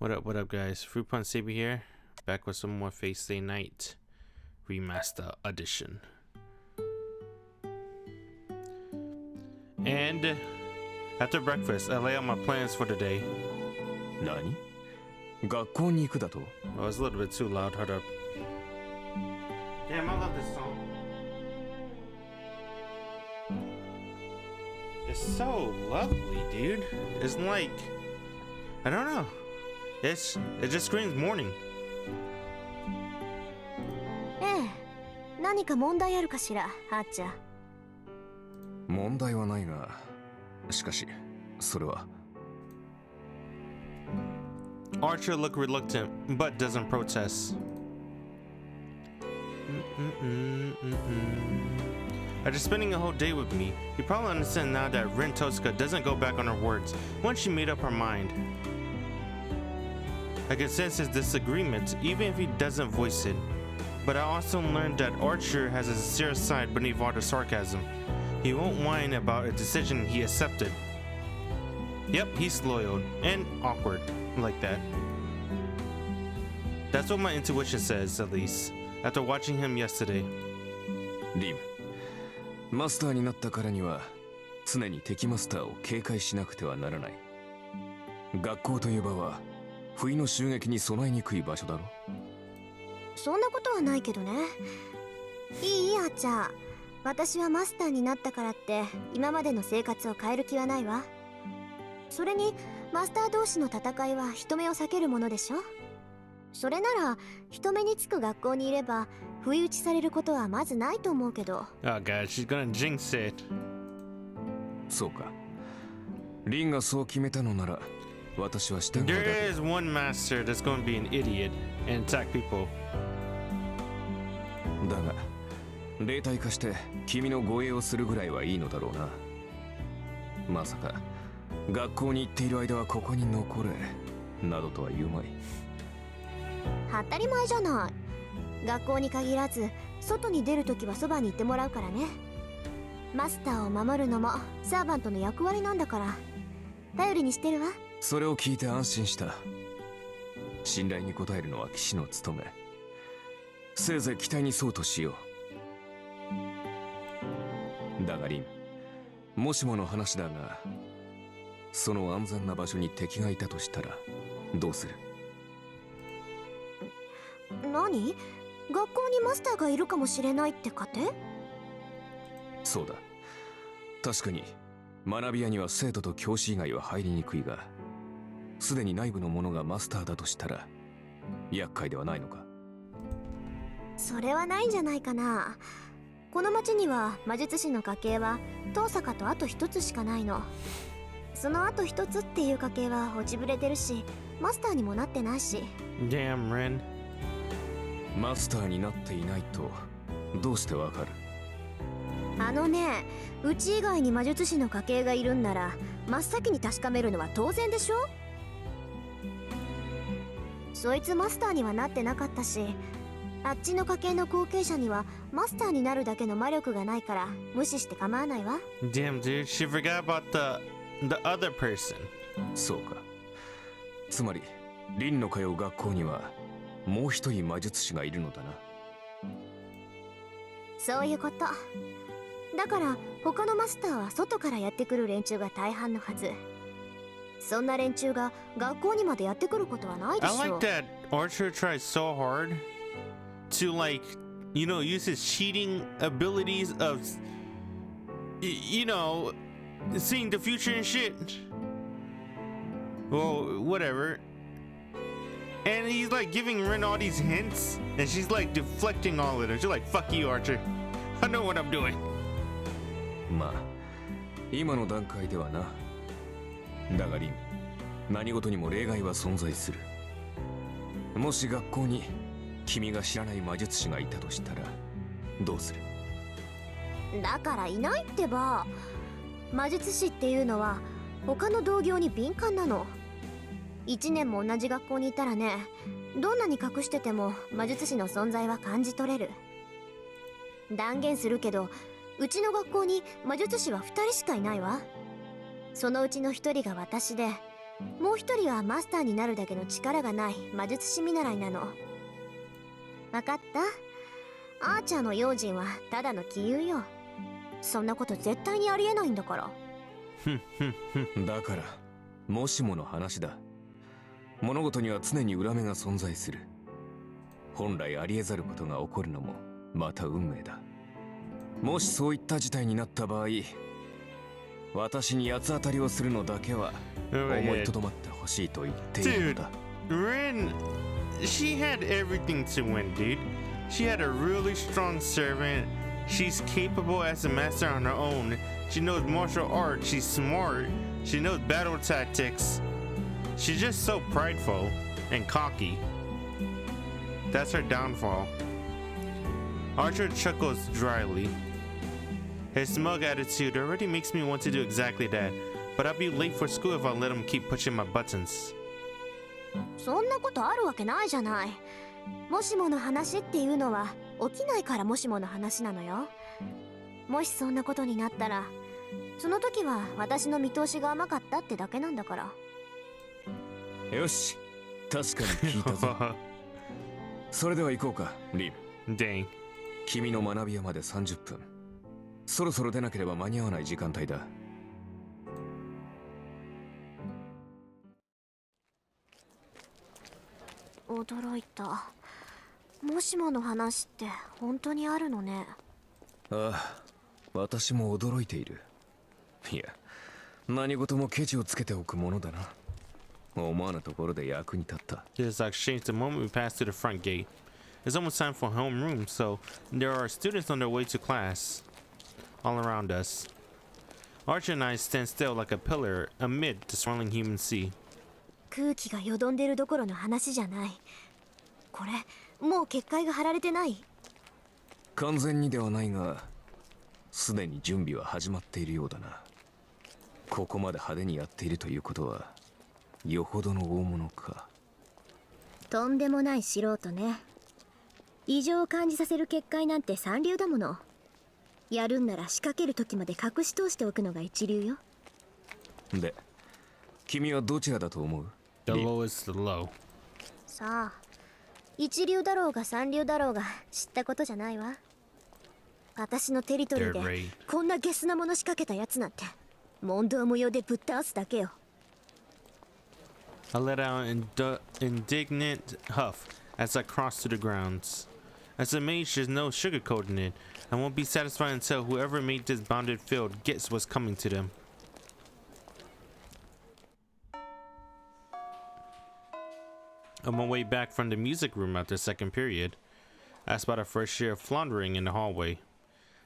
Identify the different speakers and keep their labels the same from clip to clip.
Speaker 1: What up, guys? Fruit Punch Saber here, back with some more Face Day Night Remaster Edition. And after breakfast, I lay out my plans for the day.
Speaker 2: Nani? 学校に行くだと?
Speaker 1: Oh, it's a little bit too loud. Hold up. Damn, I love this song. It's so lovely, dude. It's like, I don't know. It just screams morning.
Speaker 3: ええ、何か問題あるかしら、あっちゃん。
Speaker 2: 問題はないが、しかし、それは。
Speaker 1: Archer looked reluctant, but doesn't protest. After spending a whole day with me, you probably understand now that Rin Tosuka doesn't go back on her words once she made up her mind. I can sense his disagreement, even if he doesn't voice it. But I also learned that Archer has a sincere side beneath all the sarcasm. He won't whine about a decision he accepted. Yep, he's loyal and awkward like that. That's what my intuition says, at least, after watching him yesterday.
Speaker 2: リム、マスターになったからには常に敵マスターを警戒しなくてはならない。学校という場は不意の襲撃に備えにくい場所だろ。
Speaker 3: そんなことはないけどね。いいあっちゃん。私はマスターになったからって今までの生活を変える気はないわ。それにマスター同士の戦いは人目を避けるものでしょ。それなら人目につく学校にいれば不意打ちされることはまずないと思うけど。
Speaker 1: Oh god, she's gonna jinx it.
Speaker 2: そうか。リンがそう決めたのなら私は従うだけ。
Speaker 1: There is one master that's gonna be an idiot and attack people.
Speaker 2: だが霊体化して君の護衛をするぐらいはいいのだろうな。まさか学校に行っている間はここに残れなどとは言うまい。
Speaker 3: 当たり前じゃない。学校に限らず外に出るときはそばにいてもらうからね。マスターを守るのもサーバントの役割なんだから頼りにしてるわ。
Speaker 2: それを聞いて安心した。信頼に応えるのは騎士の務め。せいぜい期待に沿うとしよう。だがリン、もしもの話だが、その安全な場所に敵がいたとしたらどうする？
Speaker 3: 何？学校にマスターがいるかもしれないって仮定？
Speaker 2: そうだ。確かに学び屋には生徒と教師以外は入りにくいが、すでに内部の者がマスターだとしたら厄介ではないのか？
Speaker 3: それはないんじゃないかな。この町には魔術師の家系は遠坂とあと一つしかないの。そのあと一つっていう家系は落ちぶれてるし、マスターにもなってないし。
Speaker 1: Damn, Ren.
Speaker 2: マスターになっていないとどうしてわかる？
Speaker 3: あのね、うち以外に魔術師の家系がいるんなら真っ先に確かめるのは当然でしょ。そいつマスターにはなってなかったし、あっちの家系の後継者にはマスターになるだけの魔力がないから無視して構わないわ。
Speaker 1: Damn, dude, she forgot about the other person.
Speaker 2: そうか。つまりリンの通う学校にはもう一人魔術師がいるのだな。
Speaker 3: そういうこと。だから他のマスターは外からやってくる連中が大半のはず。そんな連中が学校にまでやってくることはないでしょ。
Speaker 1: I like that Archer tries so hard to, like, you know, use his cheating abilities of, you know, seeing the future and shit. Well, whatever. And he's like giving Ren all these hints, and she's like deflecting all of them. She's like, fuck you, Archer. I know what I'm doing.
Speaker 2: まあ今の段階ではな。だがリン、何事にも例外は存在する。もし学校に君が知らない魔術師がいたとしたらどうする？
Speaker 3: だからいないってば。魔術師っていうのは他の同業に敏感なの。1年も同じ学校にいたらね、どんなに隠してても魔術師の存在は感じ取れる。断言するけど、うちの学校に魔術師は2人しかいないわ。そのうちの1人が私で、もう一人はマスターになるだけの力がない魔術師見習いなの。わかった？アーチャーの用心はただの杞憂よ。そんなこと絶対にありえないんだから。
Speaker 2: だからもしもの話だ。物事には常に裏目が存在する。本来ありえざることが起こるのもまた運命だ。もしそういった事態になった場合、私に八つ当たりをするのだけは思いとどまってほしいと言っているのだ。
Speaker 1: Ren, she had everything to win, dude. She had a really strong servant. She's capable as a master on her own. She knows martial arts. She's smart. She knows battle tactics. She's just so prideful and cocky. That's her downfall. Archer chuckles dryly. His smug attitude already makes me want to do exactly that, but I'll be late for school if I let him keep pushing my buttons.
Speaker 3: そんなことあるわけないじゃない。もしもの話っていうのは起きないからもしもの話なのよ。もしそんなことになったら、その時は私の見通しが甘かったってだけなんだから。
Speaker 2: よし、確かに聞いたぞ。それでは行こうか、リム。
Speaker 1: Dang.
Speaker 2: 君の学び屋まで30分。そろそろ出なければ間に合わない時間帯だ。
Speaker 3: 驚いた。もしもの話って本当にあるのね。
Speaker 2: ああ、私も驚いている。いや、何事もケチをつけておくものだな。思わぬところで役に立った。
Speaker 1: Just exchanged the moment we passed through the front gate. It's almost time for homeroom, so there are students on their way to class all around us. Archer and I stand still like a pillar amid the swirling human sea.
Speaker 3: 空気がよどんでるどころの話じゃない。これもう結界が張られてない？
Speaker 2: 完全にではないが、すでに準備は始まっているようだな。ここまで派手にやっているということはよほどの大物か。
Speaker 3: とんでもない素人ね。異常を感じさせる結界なんて三流だもの。やるんなら仕掛ける時まで隠し通しておくのが一流よ。
Speaker 2: で、君はどちらだと思う？
Speaker 1: The lowest the low.
Speaker 3: さあ、一流だろうが三流だろうが知ったことじゃないわ。私のテリトリーでこんなゲスなもの仕掛けたやつなんて問答無用でぶっ倒すだけよ。
Speaker 1: I let out an indignant huff as I crossed through the grounds. As a mage, there's no sugarcoating it. I won't be satisfied until whoever made this bounded field gets what's coming to them. On my way back from the music room after second period, I spot a first year floundering in the hallway.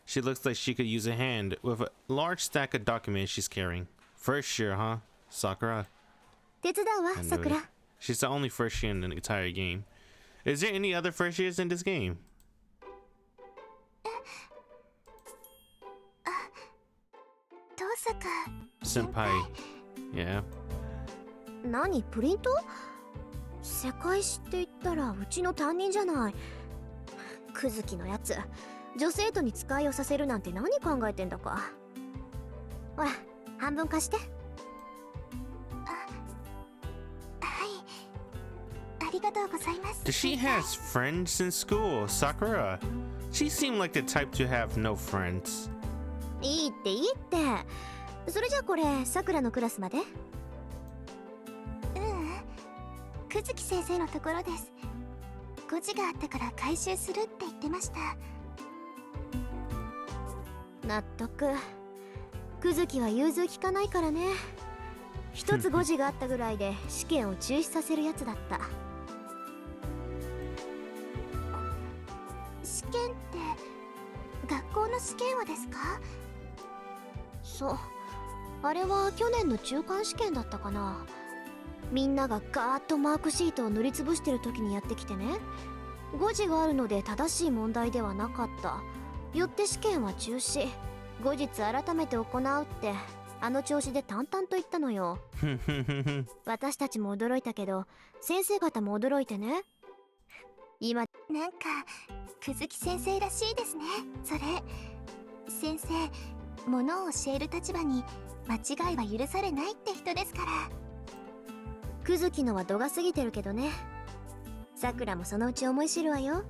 Speaker 1: She looks like she could use a hand with a large stack of documents she's carrying. First year, huh? Sakura.
Speaker 3: 手伝うわ、
Speaker 1: I knew
Speaker 3: さくら。
Speaker 1: it. She's the only first year in the entire game. Is there any other first years in this game?
Speaker 3: 遠坂
Speaker 1: Senpai. Yeah.
Speaker 3: 何、プリント？世界史って言ったらうちの担任じゃない。クズキのやつ、女生徒に使いをさせるなんて何考えてんだか。ほら、半分貸して。ありがとうございます。
Speaker 1: Does she has friends in school, Sakura? She seemed like the type to have no friends.
Speaker 3: いいっていいって。それじゃあこれ、さくらのクラスまで？久月先生のところです。誤字があったから回収するって言ってました。納得。久月は融通きかないからね。一つ誤字があったぐらいで試験を中止させるやつだった。試験って学校の試験はですか？そう、あれは去年の中間試験だったかな。みんながガーッとマークシートを塗りつぶしてる時にやってきてね。誤字があるので正しい問題ではなかった。よって試験は中止。後日改めて行うってあの調子で淡々と言ったのよ。私たちも驚いたけど先生方も驚いてね。今なんか久月先生らしいですね。それ先生、ものを教える立場に間違いは許されないって人ですから。クズキのは度が過ぎてるけどね。さくらもそのうち思い知るわよ。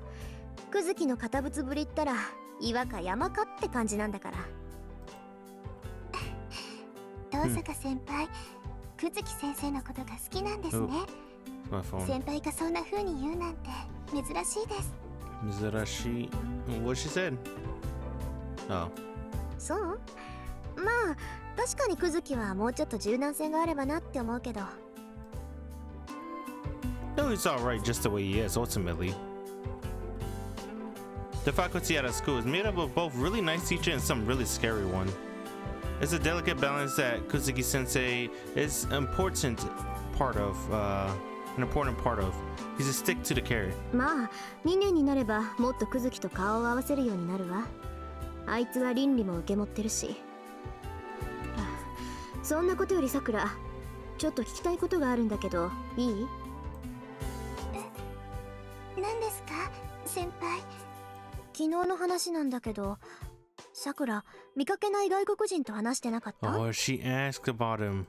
Speaker 3: クズキの堅物ぶりったら岩か山かって感じなんだから。
Speaker 4: 遠坂先輩、クズキ先生のことが好きなんですね。
Speaker 1: My phone.
Speaker 4: 先輩がそんな風に言うなんて珍しいです。
Speaker 1: Mizurashi. What she said? Oh.
Speaker 3: そう？まあ確かにクズキはもうちょっと柔軟性があればなって思うけど。
Speaker 1: No, he's alright just the way he is, ultimately. The faculty at a school is made up of both really nice teachers and some really scary one. It's a delicate balance that Kuzuki sensei is an important part of. He's a stick to the carrot.
Speaker 3: まあ2年になればもっとクズキと顔を合わせるようになるわ。あいつは倫理も受け持ってるし。そんなことよりさくら、ちょっと聞きたいことがあるんだけどいい？
Speaker 4: 何ですか、先輩。
Speaker 3: 昨日の話なんだけど、さくら見かけない外国人と話してなかった？
Speaker 1: Oh, she asked about him.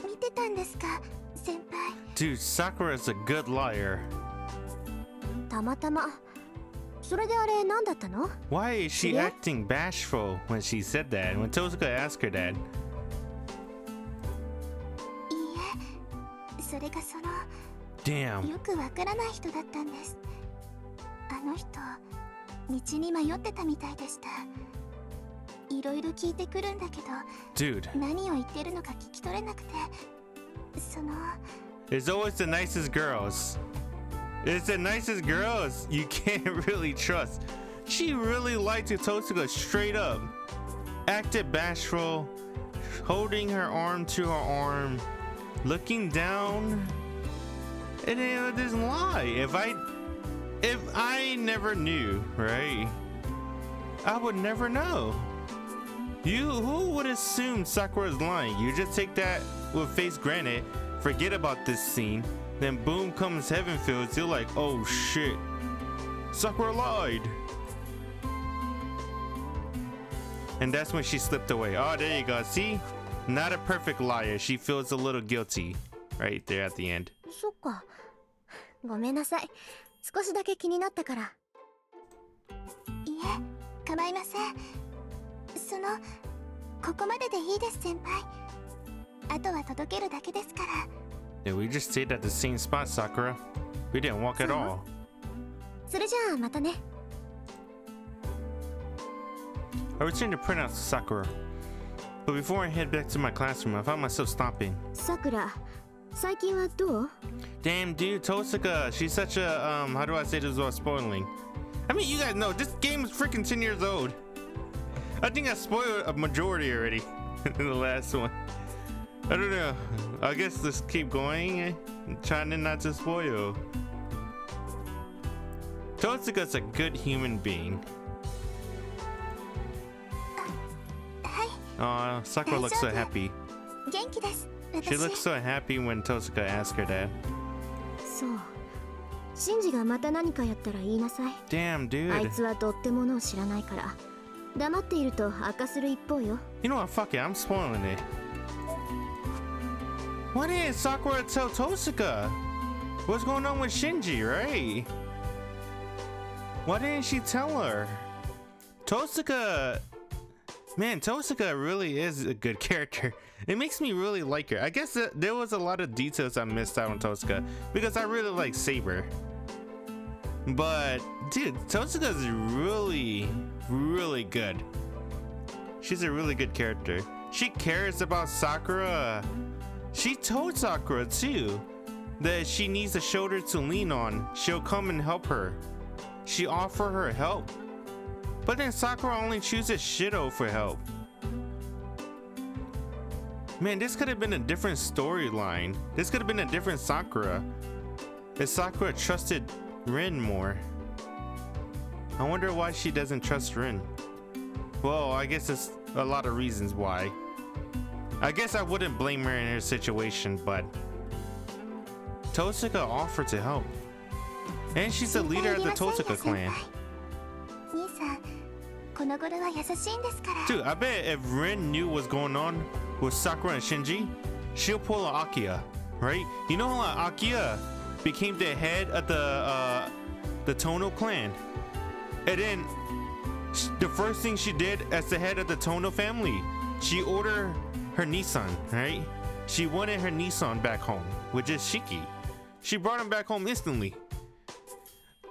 Speaker 4: 見てたんですか、先輩。
Speaker 1: Dude, Sakura's a good liar.
Speaker 3: たまたま。それであれ何だったの？
Speaker 1: Why is she
Speaker 3: Yeah?
Speaker 1: acting bashful when she said that? When Tozuka asked her that?
Speaker 4: いいえ、それがその
Speaker 1: Damn.
Speaker 4: よくわからない人だったんです。あの人、道に迷ってたみたいでした。いろいろ聞いてくるんだけど、
Speaker 1: Dude,
Speaker 4: 何を言ってるのか聞き取れなくて、その
Speaker 1: it's always the nicest girls. It's the nicest girls you can't really trust. She really liked Tozuka straight up. Acted bashful, holding her arm to her arm, looking down. And then this lie. If I never knew, right? I would never know. Who would assume Sakura's lying? You just take that with face granted, forget about this scene, then boom comes Heaven Fields, you're like, oh shit, Sakura lied. And that's when she slipped away. Oh, there you go. See? Not a perfect liar. She feels a little guilty right there at the end.
Speaker 3: そっか。ごめんなさい。少しだけ気になったから。
Speaker 4: いえ、構いません。その、ここまででいいです、先輩。あとは届けるだけですから。
Speaker 1: Yeah, we just stayed at the same spot, Sakura. We didn't walk at all.
Speaker 3: それじゃあまたね。
Speaker 1: I returned to print out to Sakura. But before I head back to my classroom, I found myself stopping.
Speaker 3: さくら、最近はどう？
Speaker 1: Damn, dude, Tozuka, she's such a, how do I say this without spoiling? I mean, you guys know, this game is freaking 10 years old. I think I spoiled a majority already in the last one. I don't know. I guess let's keep going, trying not to spoil. Tozuka's a good human being.
Speaker 4: はい、
Speaker 1: Aw, Sakura looks so happy.
Speaker 4: 元気です。
Speaker 1: She looks so happy when Tozuka asked her that.
Speaker 3: そう。シンジがまた何かやったら言いなさい。
Speaker 1: Damn,
Speaker 3: あい
Speaker 1: dude.
Speaker 3: つはどってものを知らないから。黙っていると悪化する一方よ。
Speaker 1: You know what? Fuck it. I'm spoiling it. Why didn't Sakura tell Tozuka? What's going on with Shinji, right? Why didn't she tell her? Tozuka... Man, Tozuka really is a good character. It makes me really like her. I guess there was a lot of details I missed out on Tozuka because I really like Saber. But, dude, Tozuka's really, really good. She's a really good character. She cares about Sakura. She told Sakura, too, that she needs a shoulder to lean on. She'll come and help her. She offered her help. But then Sakura only chooses Shido for help. Man, this could have been a different storyline. This could have been a different Sakura. If Sakura trusted Rin more. I wonder why she doesn't trust Rin. Well, I guess it's a lot of reasons why. I guess I wouldn't blame her in her situation, but Tozuka offered to help. And she's the leader of the Tozuka clan.
Speaker 4: 兄さん、この頃は優しいんですから。
Speaker 1: Dude, I bet if Rin knew what's going on with Sakura and Shinji, she'll pull a Akia, right? You know how Akia became the head of the Tono clan, and then the first thing she did as the head of the Tono family, she ordered her Nissan, right? She wanted her Nissan back home, which is Shiki. She brought him back home instantly.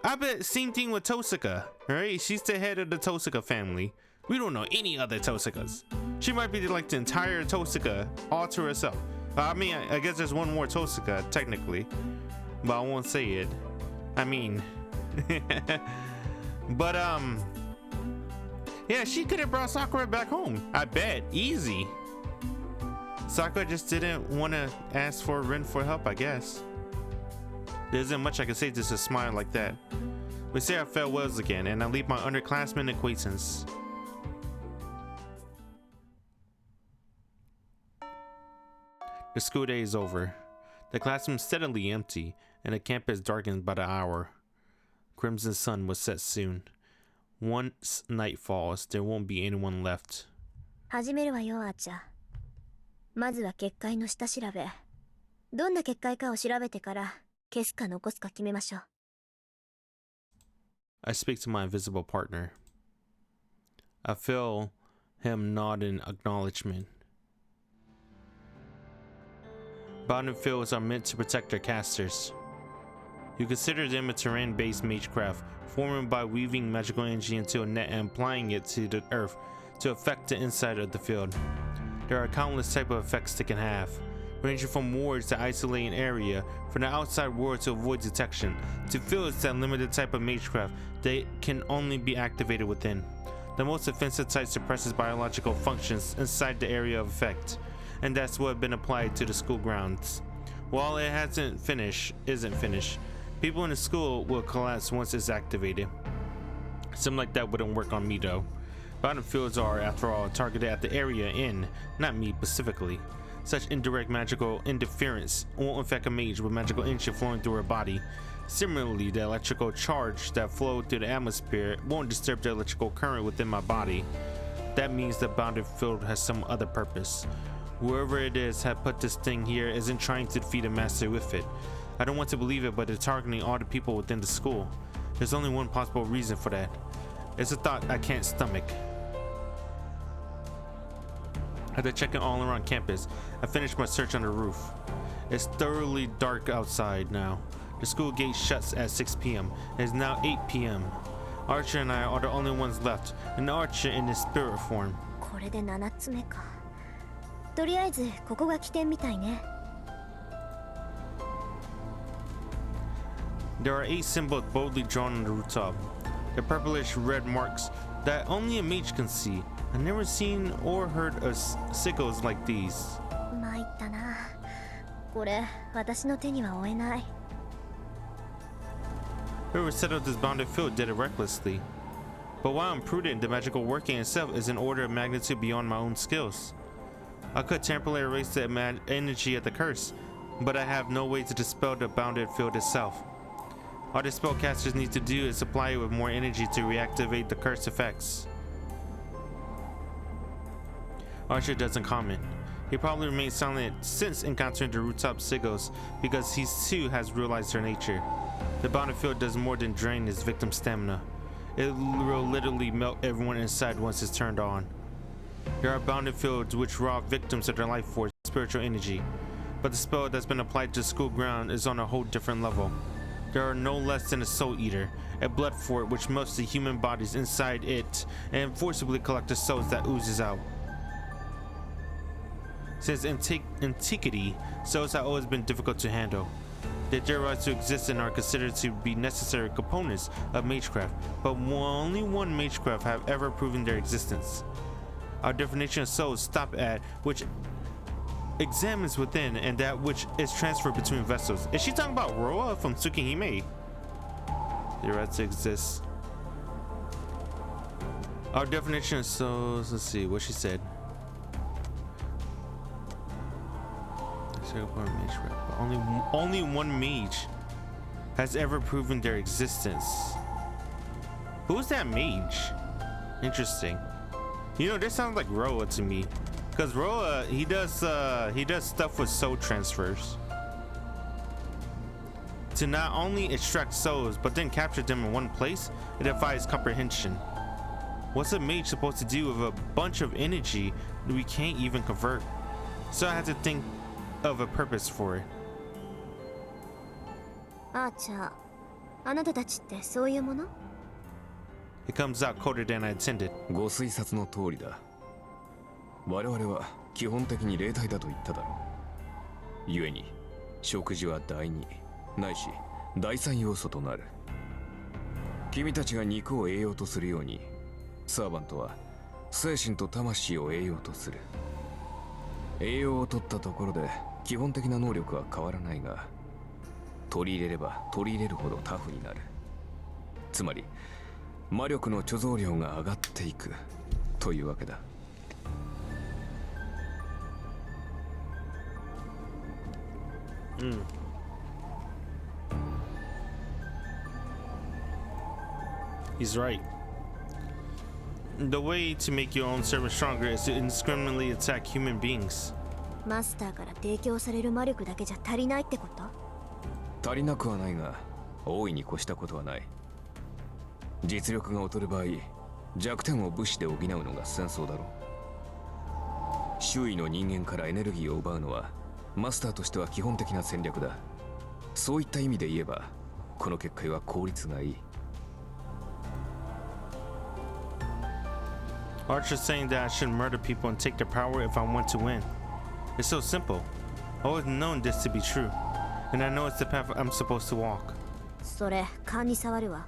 Speaker 1: I bet same thing with Tosaka, right? She's the head of the Tosaka family. We don't know any other Tosakas. She might be like the entire Tosaka all to herself. I mean, I guess there's one more Tosaka technically, but I won't say it. I mean, but yeah, she could have brought Sakura back home. I bet, easy. Sakura just didn't want to ask for Rin for help, I guess. There isn't much I can say just to smile like that. We say our farewells again, and I leave my underclassmen acquaintance. The school day is over. The classroom steadily empty, and the campus darkens by the hour. Crimson sun will set soon. Once night falls, there won't be anyone left.
Speaker 3: 始めるわよ、あーちゃん。まずは結界の下調べ。どんな結界かを調べてから、消すか残すか決めましょう。
Speaker 1: I speak to my invisible partner. I feel him nod in acknowledgement. Bounded fields are meant to protect their casters. You consider them a terrain-based magecraft, formed by weaving magical energy into a net and applying it to the earth to affect the inside of the field. There are countless types of effects they can have, ranging from wards to isolate an area from the outside world to avoid detection, to fields that limit the type of magecraft that can only be activated within. The most offensive type suppresses biological functions inside the area of effect, and that's what has been applied to the school grounds. While it isn't finished, people in the school will collapse once it's activated. Something like that wouldn't work on me though. Battlefields are, after all, targeted at the area in, not me specifically. Such indirect magical interference won't affect a mage with magical energy flowing through her body. Similarly, the electrical charge that flowed through the atmosphere won't disturb the electrical current within my body. That means the bounded field has some other purpose. Whoever it is had put this thing here isn't trying to defeat a master with it. I don't want to believe it, but they're targeting all the people within the school. There's only one possible reason for that. It's a thought I can't stomach. After checking all around campus, I finished my search on the roof. It's thoroughly dark outside now. The school gate shuts at 6 p.m. It is now 8 p.m. Archer and I are the only ones left, and Archer in his spirit form.
Speaker 3: これで7つ目か。とりあえずここが起点みたいね。
Speaker 1: There are 8 symbols boldly drawn on the rooftop. The purplish red marks that only a mage can see. I've never seen or heard of signals like these.
Speaker 3: 参ったな。これ私の手には負えない。
Speaker 1: Whoever set up this bounded field did it recklessly. But while I'm prudent, the magical working itself is an order of magnitude beyond my own skills. I could temporarily erase the energy of the curse, but I have no way to dispel the bounded field itself. All the spellcasters need to do is supply it with more energy to reactivate the curse effects. Archer doesn't comment. He probably remained silent since encountering the rooftop sigils because he too has realized their nature. The bounded field does more than drain his victim's stamina. It will literally melt everyone inside once it's turned on. There are bounded fields which rob victims of their life force, spiritual energy, but the spell that's been applied to the school ground is on a whole different level. There are no less than a soul eater, a blood fort which melts the human bodies inside it and forcibly collects the souls that oozes out. Since antiquity, souls have always been difficult to handle. They theorize to exist and are considered to be necessary components of magecraft, but only one magecraft have ever proven their existence. Our definition of souls stop at which examines within and that which is transferred between vessels. Is she talking about Roa from Tsukihime? Theorize to exist. Our definition of souls, let's see what she said. Only one mage has ever proven their existence. Who's that mage? Interesting. You know, this sounds like Roa to me. Because Roa, he does stuff with soul transfers to not only extract souls but then capture them in one place. It defies comprehension. What's a mage supposed to do with a bunch of energy that we can't even convert? So I had to think of a purpose for it.
Speaker 3: アーチャー、あなたたちってそういうもの？
Speaker 1: It comes out colder than I intended.
Speaker 2: ご推察の通りだ。我々は基本的に霊体だと言っただろう。故に食事は第二ないし第三要素となる。君たちが肉を栄養とするように、サーバントは精神と魂を栄養とする。栄養を取ったところで基本的な能力は変わらないが、取り入れれば取り入れるほどタフになる。つまり魔力の貯蔵量が上がっていくというわけだ。
Speaker 1: He's right. The way to make your own servant stronger is to indiscriminately attack human beings.
Speaker 3: マスターから提供される魔力だけじゃ足りないってこと？
Speaker 2: 足りなくはないが、大いに越したことはない。実力が劣る場合、弱点を武士で補うのが戦争だろう。周囲の人間からエネルギーを奪うのはマスターとしては基本的な戦略だ。そういった意味で言えば、この結界は効率がいい。
Speaker 1: Archer's saying that I should murder people and take their power if I want to win. It's so simple. I've always known this to be true, and I know it's the path I'm supposed to walk.
Speaker 3: それ勘に触るわ。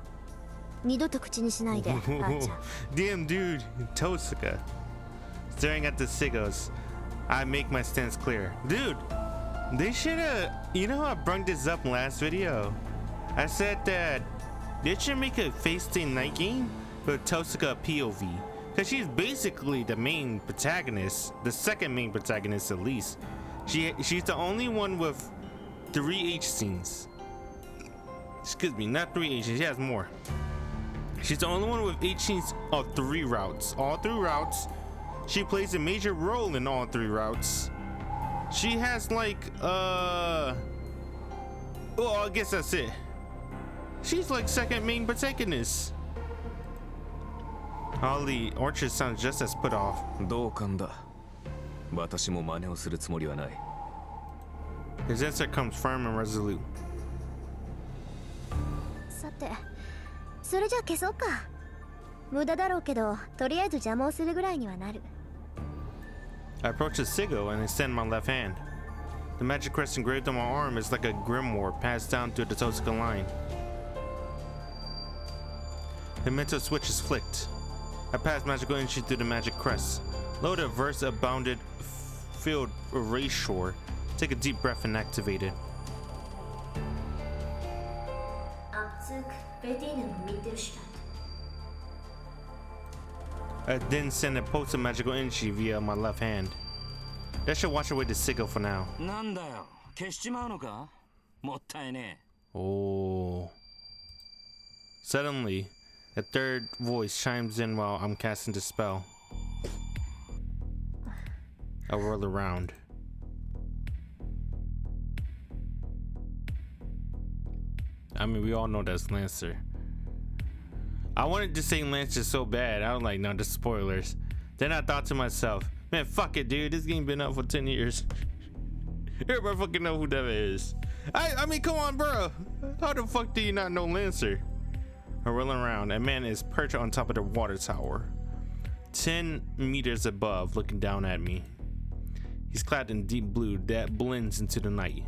Speaker 3: 二度と口にしないで、アーチャー。
Speaker 1: Damn dude, Tosuka. Staring at the Sigos, I make my stance clear. Dude, they should've, you know how I brought this up last video? I said that they should make a Fate Night game with Tosuka POV. Cause she's basically the main protagonist, the second main protagonist at least. She's the only one with 3 H scenes. Excuse me, not 3 H, she has more. She's the only one with H scenes of 3 routes. All 3 routes. She plays a major role in all 3 routes. She has like well, I guess that's it. She's like second main protagonist. Holly, Orchard sounds just as put off.
Speaker 2: 同感だ。私も真似をするつもりはない。
Speaker 1: His answer comes firm and resolute.
Speaker 3: さて、それじゃ消そうか。無駄だろうけど、とりあえず邪魔をするぐらいにはなる。
Speaker 1: I approach the Sigo and extend my left hand. The magic crest engraved on my arm is like a grimoire passed down through the Tosuka line. The mental switch is flicked. I pass magical energy through the magic crest. Load a verse of bounded field erasure. Take a deep breath and activate it. I then send a pulse of magical energy via my left hand. That should wash away the Sigo for now.
Speaker 5: なんだよ、消しちまうのか？もったいねえ。
Speaker 1: Oh. Suddenly, a third voice chimes in while I'm casting the spell. I whirl around. I mean, we all know that's Lancer. I wanted to say Lancer so bad. I was like, no, just spoilers. Then I thought to myself, man, fuck it, dude. This game been out for 10 years. Everybody fucking know who that is. I mean, come on, bro. How the fuck do you not know Lancer? I whirl around. A man is perched on top of the water tower, 10 meters above, looking down at me. He's clad in deep blue that blends into the night.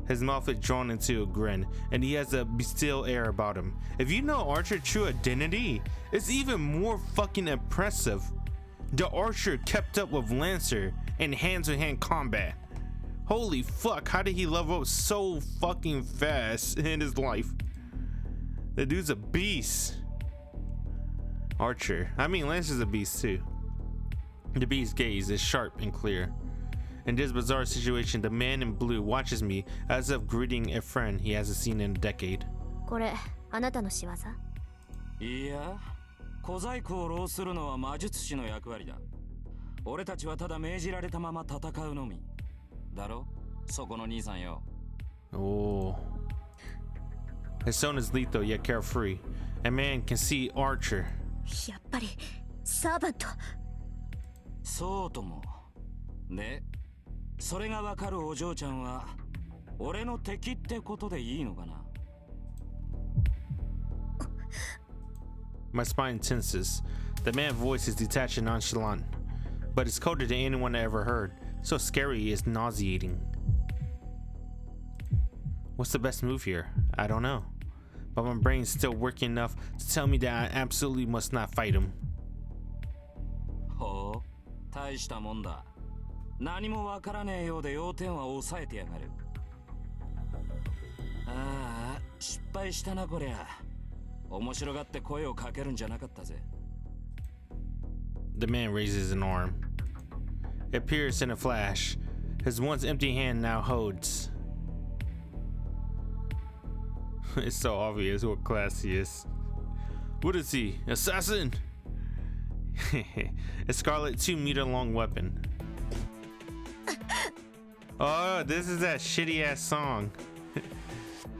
Speaker 1: His mouth is drawn into a grin, and he has a bestial air about him. If you know Archer's true identity, it's even more fucking impressive. The Archer kept up with Lancer in hand-to-hand combat. Holy fuck, how did he level up so fucking fast in his life? The dude's a beast. Archer. I mean, Lancer's a beast too. The beast's gaze is sharp and clear. In this bizarre situation, the man in blue watches me as if greeting a friend he hasn't seen in a decade.
Speaker 3: これ、あなたの仕業？
Speaker 5: いや、小細工を浪するのは魔術師の役割だ。俺たちはただ命じられたまま戦うのみだろ、そこの兄さんよ。
Speaker 1: Oh. His tone is lethal yet carefree. A man can see Archer.
Speaker 3: やっぱりサーバント。
Speaker 5: そうとも。で、それがわかるお嬢ちゃんは俺の敵ってことでいいのかな。
Speaker 1: My spine tenses. The man's voice is detached and nonchalant, but it's colder than anyone I ever heard. So scary it's nauseating. What's the best move here? I don't know. But my brain's still working enough to tell me that I absolutely must not fight him.
Speaker 5: ほう、大したもんだ。何もわからねえようで要点は抑えてやがる。ああ、失敗したなこりゃ。面白がって声をかけるんじゃなかったぜ。
Speaker 1: The man raises an arm. It appears in a flash. His once empty hand now holds. It's so obvious what class he is. What is he? Assassin? A scarlet 2-meter long weapon. Oh, this is that shitty ass song.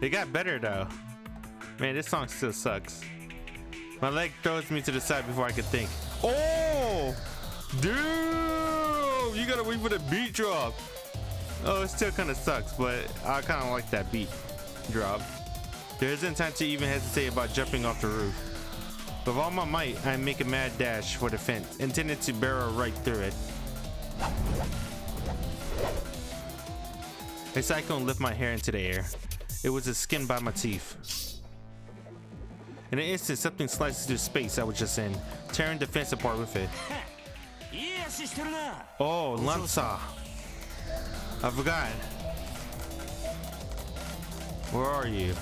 Speaker 1: It got better though. Man, this song still sucks. My leg throws me to the side before I could think. Oh! Dude! You gotta wait for the beat drop. Oh, it still kind of sucks, but I kind of like that beat drop. There isn't time to even hesitate about jumping off the roof. With all my might, I make a mad dash for the fence, intended to barrel right through it. A cyclone lift my hair into the air. It was a skin by my teeth. In an instant, something slices through space I was just in, tearing the fence apart with it. Oh, Lanza. I forgot. Where are you?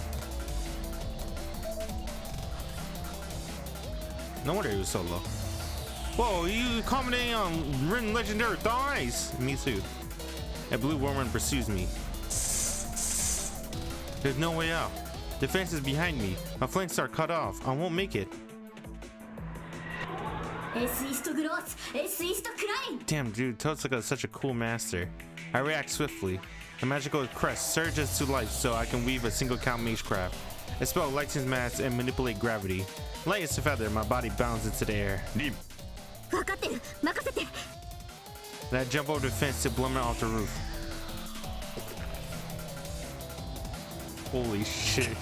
Speaker 1: No wonder he was so low. Whoa, you commenting on Rin legendary thighs? Me too. A blue woman pursues me. There's no way out. The fence is behind me. My flanks are cut off. I won't make it. Damn, dude, Totsuka is such a cool master. I react swiftly. The magical crest surges to life so I can weave a single count magecraft. A spell lightens mass and manipulate gravity. Light as a feather, my body bounds into the air. Then I jump over the fence to plummet off the roof. Holy shit.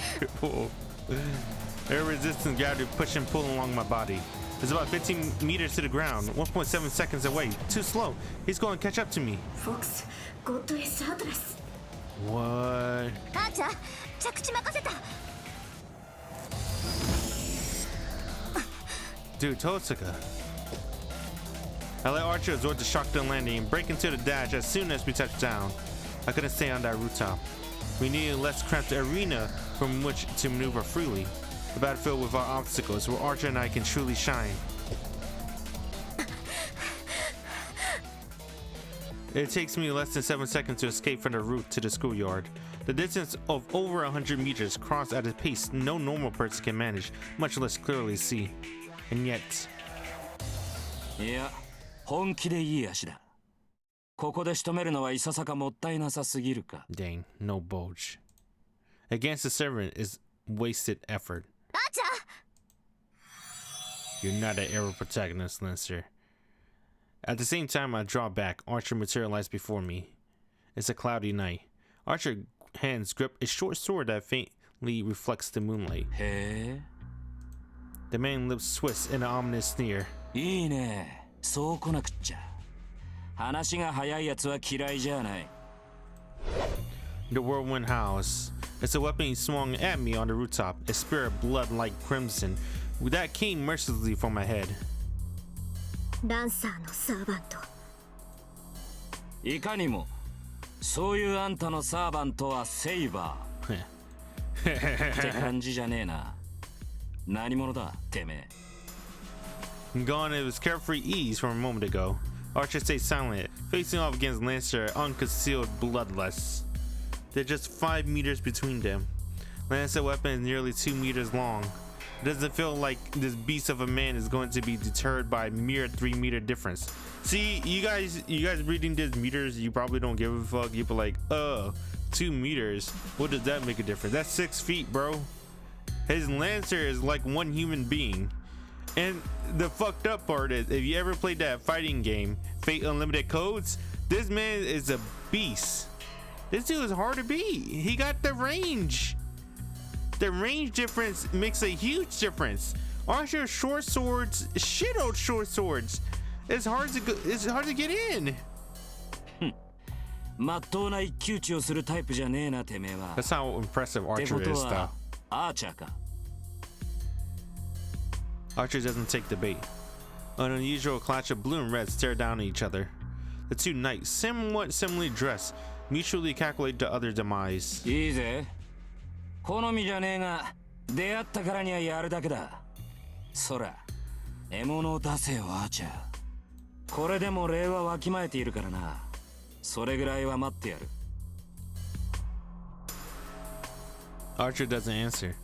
Speaker 1: Air resistance gravity push and pull along my body. It's about 15 meters to the ground, 1.7 seconds away. Too slow. He's going to catch up to me. What? Dude, Totsuka. I let Archer absorb the shock to the landing and break into the dash as soon as we touch down. I couldn't stay on that rooftop. We needed a less cramped arena from which to maneuver freely. A battlefield without obstacles where Archer and I can truly shine. It takes me less than 7 seconds to escape from the roof to the schoolyard. The distance of over 100 meters crossed at a pace no normal person can manage, much less clearly see. And yet...
Speaker 5: いや、本気でいい足だ。ここで仕留めるのはいささかもったいなさすぎるか。
Speaker 1: Dang, no bulge. Against the servant is wasted effort. You're not an arrow protagonist, Lancer. At the same time I draw back, Archer materialized before me. It's a cloudy night. Archer's hands grip a short sword that faintly reflects the moonlight.
Speaker 5: へえ。
Speaker 1: The man's lips twist in an ominous sneer.
Speaker 5: いいね。そう来なくっちゃ。話が早いやつは嫌いじゃない。
Speaker 1: The whirlwind howls. It's a weapon he swung at me on the rooftop, a spear of blood like crimson that came mercilessly from my head.
Speaker 3: ランサーのサーバント。
Speaker 5: いかにも、そういうあんたのサーバントはセイバー。って感じじゃねえな。何者だ、てめえ。
Speaker 1: Gone it was carefree ease from a moment ago. Archer stayed silent, facing off against Lancer, unconcealed bloodlust. There's just 5 meters between them. Lancer's weapon is nearly 2 meters long. Doesn't feel like this beast of a man is going to be deterred by a mere 3-meter difference. See, you guys reading these meters, you probably don't give a fuck. You be like, 2 meters. What does that make a difference? That's 6 feet, bro. His Lancer is like one human being. And the fucked up part is, if you ever played that fighting game, Fate Unlimited Codes, this man is a beast. This dude is hard to beat. He got the range. The range difference makes a huge difference. Archer short swords, shit-old short swords. It's hard to get in. That's how impressive Archer is, though. Archer doesn't take the bait. An unusual clash of blue and red stare down at each other. The two knights, somewhat similarly dressed, mutually calculate the other's demise.
Speaker 5: いいぜ。好みじゃねえが、出会ったからにはやるだけだ。そら、獲物を出せよ、アーチャー。これでも礼はわきまえているからな。それぐらいは待ってやる。
Speaker 1: Archer doesn't answer.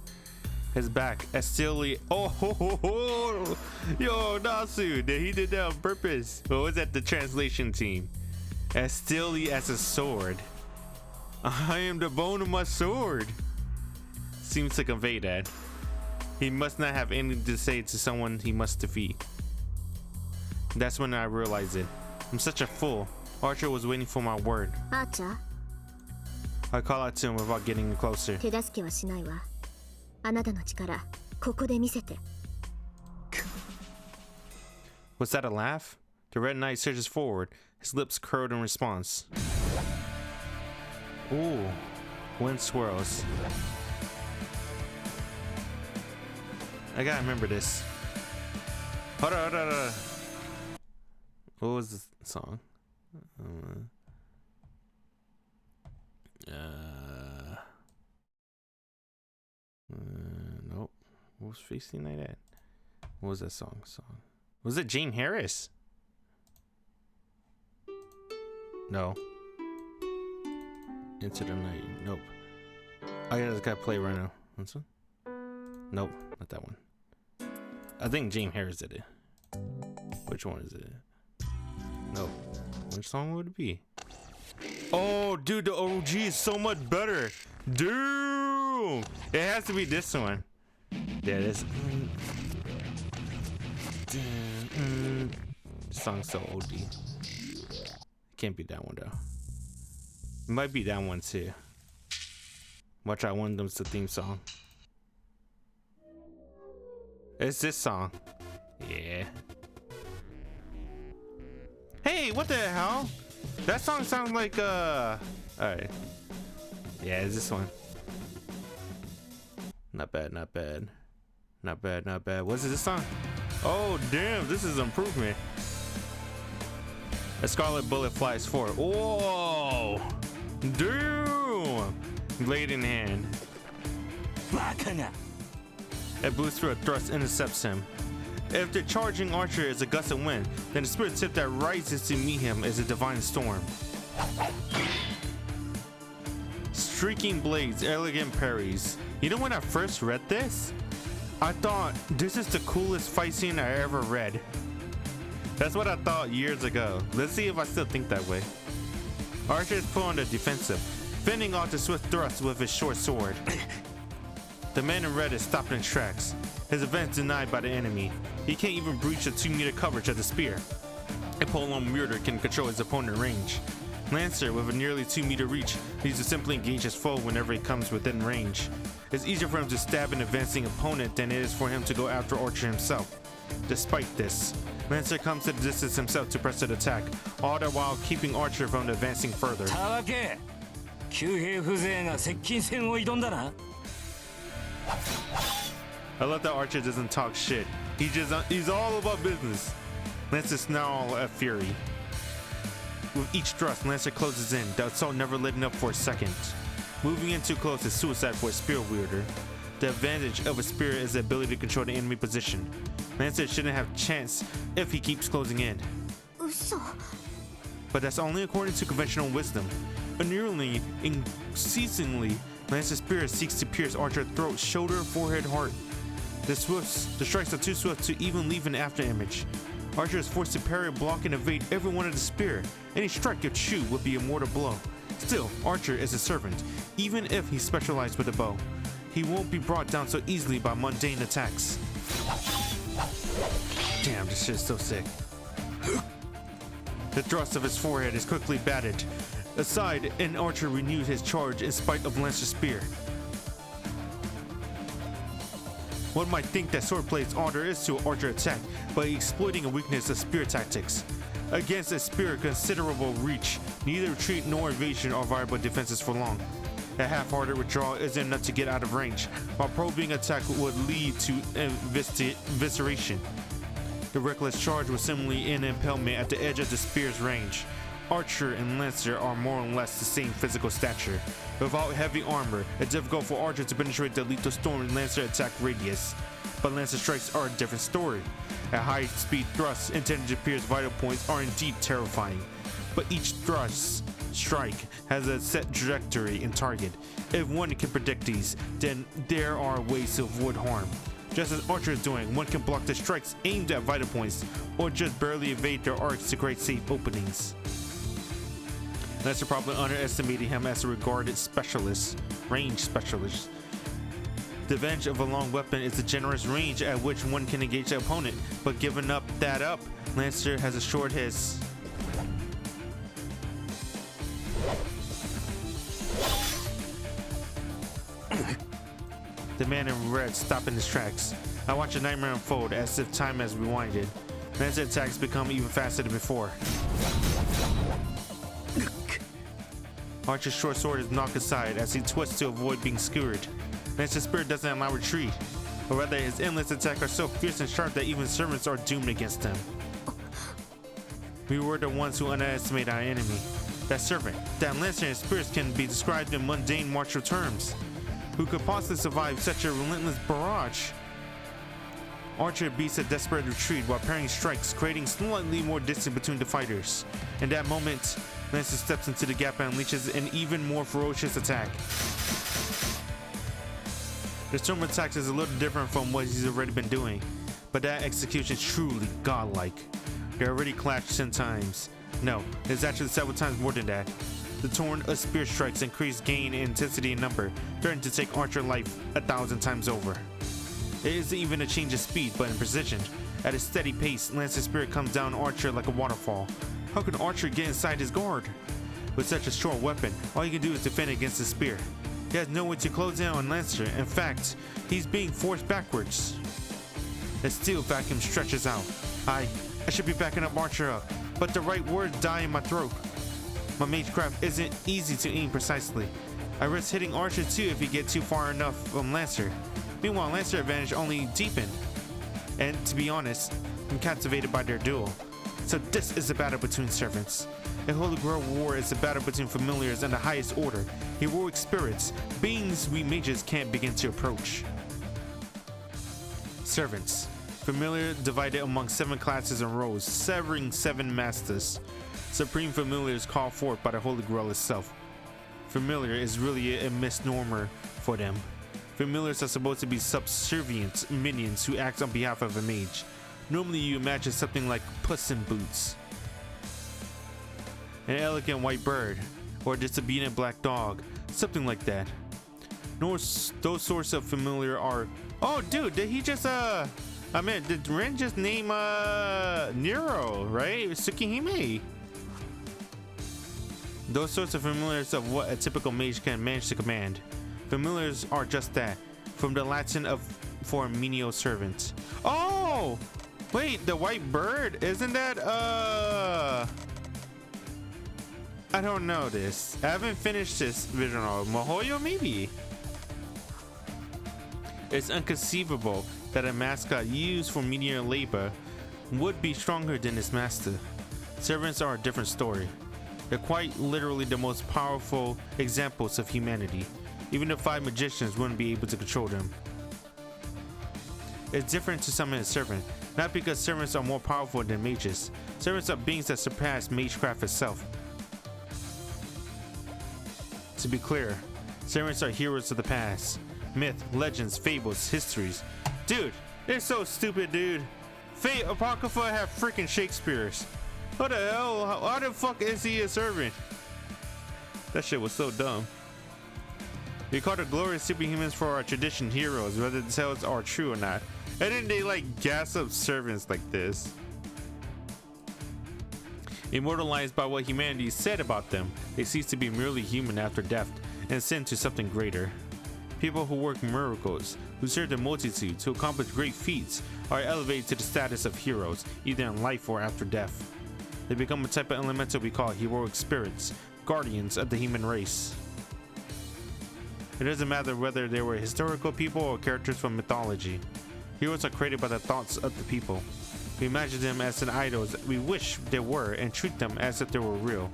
Speaker 1: His back, as steely. Oh, ho, ho, ho. Yo, Nasu, he did that on purpose. What was that? The translation team. As steely as a sword. I am the bone of my sword. Seems to convey that. He must not have anything to say to someone he must defeat. That's when I realized it. I'm such a fool. Archer was waiting for my word.
Speaker 3: Archer?
Speaker 1: I call out to him without getting closer.
Speaker 3: 手助けはしないわ。あなたの力、ここで見せて。
Speaker 1: Was that a laugh? The red knight surges forward, his lips curled in response. Ooh, wind swirls. I gotta remember this. Hold on. What was the song? Nope. What was Feasting Night at? What was that song? Was it Jane Harris? No. Into the Night. Nope. I just gotta play right now. This one? Nope, not that one. I think Jane Harris did it. Which one is it? Nope. Which song would it be? Oh, dude, the OG is so much better. Dude, it has to be this one. Yeah, this. This song's so OD. It can't be that one though. It might be that one too. Watch out, one of them's the theme song. It's this song. Yeah. Hey, what the hell? That song sounds like alright. Yeah, it's this one. Not bad. What's this song? Oh damn, this is improvement. A scarlet bullet flies forward. Whoa! Damn! Blade in hand. A boost through a thrust intercepts him. If the charging archer is a gust of wind, then the spirit tip that rises to meet him is a divine storm. Streaking blades, elegant parries. You know when I first read this? I thought, this is the coolest fight scene I ever read. That's what I thought years ago. Let's see if I still think that way. Archer is put on the defensive, fending off the swift thrust with his short sword. The man in red is stopped in tracks. His advance denied by the enemy. He can't even breach the 2-meter coverage of the spear. A prolonged wielder can control his opponent range. Lancer, with a nearly 2-meter reach, needs to simply engage his foe whenever he comes within range. It's easier for him to stab an advancing opponent than it is for him to go after Archer himself. Despite this, Lancer comes to the distance himself to press an attack, all the while keeping Archer from advancing further. I love that Archer doesn't talk shit. He's all about business. Lancer snarls at Fury. With each thrust, Lancer closes in, the assault never letting up for a second. Moving in too close is suicide for a spear wielder. The advantage of a spear is the ability to control the enemy position. Lancer shouldn't have a chance if he keeps closing in. But that's only according to conventional wisdom. Unerringly, unceasingly, Lancer's spear seeks to pierce Archer's throat, shoulder, forehead, heart. The strikes are too swift to even leave an afterimage. Archer is forced to parry, block, and evade every one of the spear. Any strike of Chu would be a mortal blow. Still, Archer is a servant, even if he's specialized with a bow. He won't be brought down so easily by mundane attacks. Damn, this shit's so sick. The thrust of his forehead is quickly batted aside, and Archer renewed his charge in spite of Lancer's spear. One might think that swordplay is all there is to Archer attack, by exploiting a weakness of spear tactics. Against a spear of considerable reach, neither retreat nor evasion are viable defenses for long. A half-hearted withdrawal isn't enough to get out of range, while probing attack would lead to evisceration. The reckless charge was similarly an impalement at the edge of the spear's range. Archer and Lancer are more or less the same physical stature. Without heavy armor, it's difficult for Archer to penetrate the lethal storm in Lancer attack radius. But Lancer strikes are a different story. At high-speed thrusts intended to pierce vital points are indeed terrifying. But each strike has a set trajectory and target. If one can predict these, then there are ways to avoid harm. Just as Archer is doing, one can block the strikes aimed at vital points, or just barely evade their arcs to create safe openings. Lancer probably underestimated him as a regarded specialist, range specialist. The advantage of a long weapon is the generous range at which one can engage the opponent, but giving that up, Lancer has assured his The man in red stopped in his tracks. I watch a nightmare unfold as if time has rewinded. Lancer attacks become even faster than before. Archer's short sword is knocked aside as he twists to avoid being skewered. Lancer's spirit doesn't allow retreat, or rather his endless attacks are so fierce and sharp that even servants are doomed against him. We were the ones who underestimated our enemy. That servant, that Lancer and spirits can be described in mundane martial terms. Who could possibly survive such a relentless barrage? Archer beats a desperate retreat while parrying strikes, creating slightly more distance between the fighters. In that moment, Lancer steps into the gap and unleashes an even more ferocious attack. The storm attacks is a little different from what he's already been doing, but that execution is truly godlike. They already clashed 10 times. No, it's actually several times more than that. The torn of spear strikes increase gain in intensity and number, threatening to take Archer life 1,000 times over. It isn't even a change of speed, but in precision. At a steady pace, Lancer's spirit comes down Archer like a waterfall. How can Archer get inside his guard? With such a short weapon, all he can do is defend against the spear. He has no way to close in on Lancer. In fact, he's being forced backwards. The steel vacuum stretches out. I should be backing up Archer up, but the right words die in my throat. My magecraft isn't easy to aim precisely. I risk hitting Archer too if he gets too far enough from Lancer. Meanwhile, Lancer advantage only deepened. And to be honest, I'm captivated by their duel. So this is a battle between servants. A Holy Grail war is a battle between familiars and the highest order, heroic spirits, beings we mages can't begin to approach. Servants. Familiar divided among 7 classes and roles, severing 7 masters. Supreme familiars called forth by the Holy Grail itself. Familiar is really a misnomer for them. Familiars are supposed to be subservient minions who act on behalf of a mage. Normally you imagine something like Puss in Boots, an elegant white bird, or a disobedient black dog, something like that. Those sorts of familiar are... Oh dude, did he just did Ren just name Nero, right? Tsukihime. Those sorts of familiars of what a typical mage can manage to command. Familiars are just that, from the Latin for menial servant. Oh! Wait, the white bird? Isn't that, I don't know this. I haven't finished this visual. Mihoyo, maybe? It's inconceivable that a mascot used for menial labor would be stronger than its master. Servants are a different story. They're quite literally the most powerful examples of humanity. Even the 5 magicians wouldn't be able to control them. It's different to summon a servant, not because servants are more powerful than mages. Servants are beings that surpass magecraft itself. To be clear, servants are heroes of the past. Myth, legends, fables, histories. Dude, they're so stupid, dude. Fate Apocrypha have freaking Shakespeare's. What the hell? How the fuck is he a servant? That shit was so dumb. We call the glorious superhumans for our tradition heroes, whether the tales are true or not. And then they like gas up servants like this. Immortalized by what humanity said about them, they cease to be merely human after death and ascend to something greater. People who work miracles, who serve the multitudes, who accomplish great feats, are elevated to the status of heroes, either in life or after death. They become a type of elemental we call heroic spirits, guardians of the human race. It doesn't matter whether they were historical people or characters from mythology. Heroes are created by the thoughts of the people. We imagine them as an idols we wish they were and treat them as if they were real.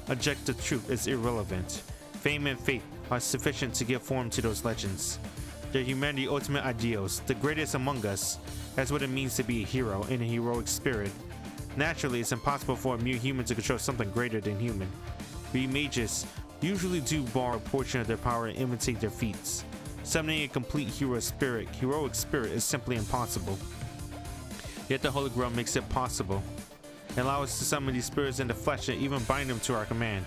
Speaker 1: Objective truth is irrelevant. Fame and faith are sufficient to give form to those legends. They're humanity's ultimate ideals, the greatest among us. That's what it means to be a hero in a heroic spirit. Naturally, it's impossible for a mere human to control something greater than human. We mages usually do borrow a portion of their power and imitate their feats. Summoning a complete heroic spirit is simply impossible. Yet the Holy Grail makes it possible. It allows us to summon these spirits in the flesh and even bind them to our command.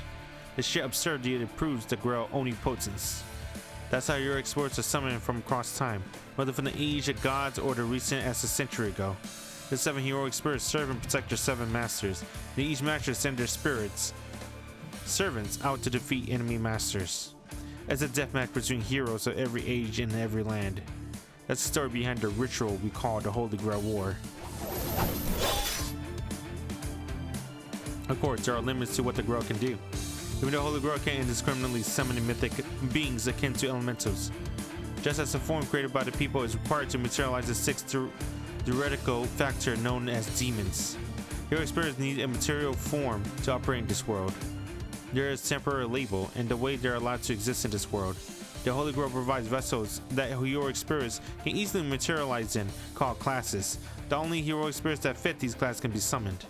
Speaker 1: The sheer absurdity it proves the Grail omnipotence. That's how heroic spirits are summoned from across time, whether from the age of gods or the recent as a century ago. The 7 heroic spirits serve and protect their 7 masters. And each master sends their servants out to defeat enemy masters. As a deathmatch between heroes of every age and every land. That's the story behind the ritual we call the Holy Grail War. Of course, there are limits to what the Grail can do. Even the Holy Grail can't indiscriminately summon mythic beings akin to elementals. Just as the form created by the people is required to materialize the 6th theoretical factor known as demons. Heroic spirits need a material form to operate in this world. There is temporary label and the way they're allowed to exist in this world. The Holy Grail provides vessels that heroic spirits can easily materialize in, called classes. The only heroic spirits that fit these classes can be summoned.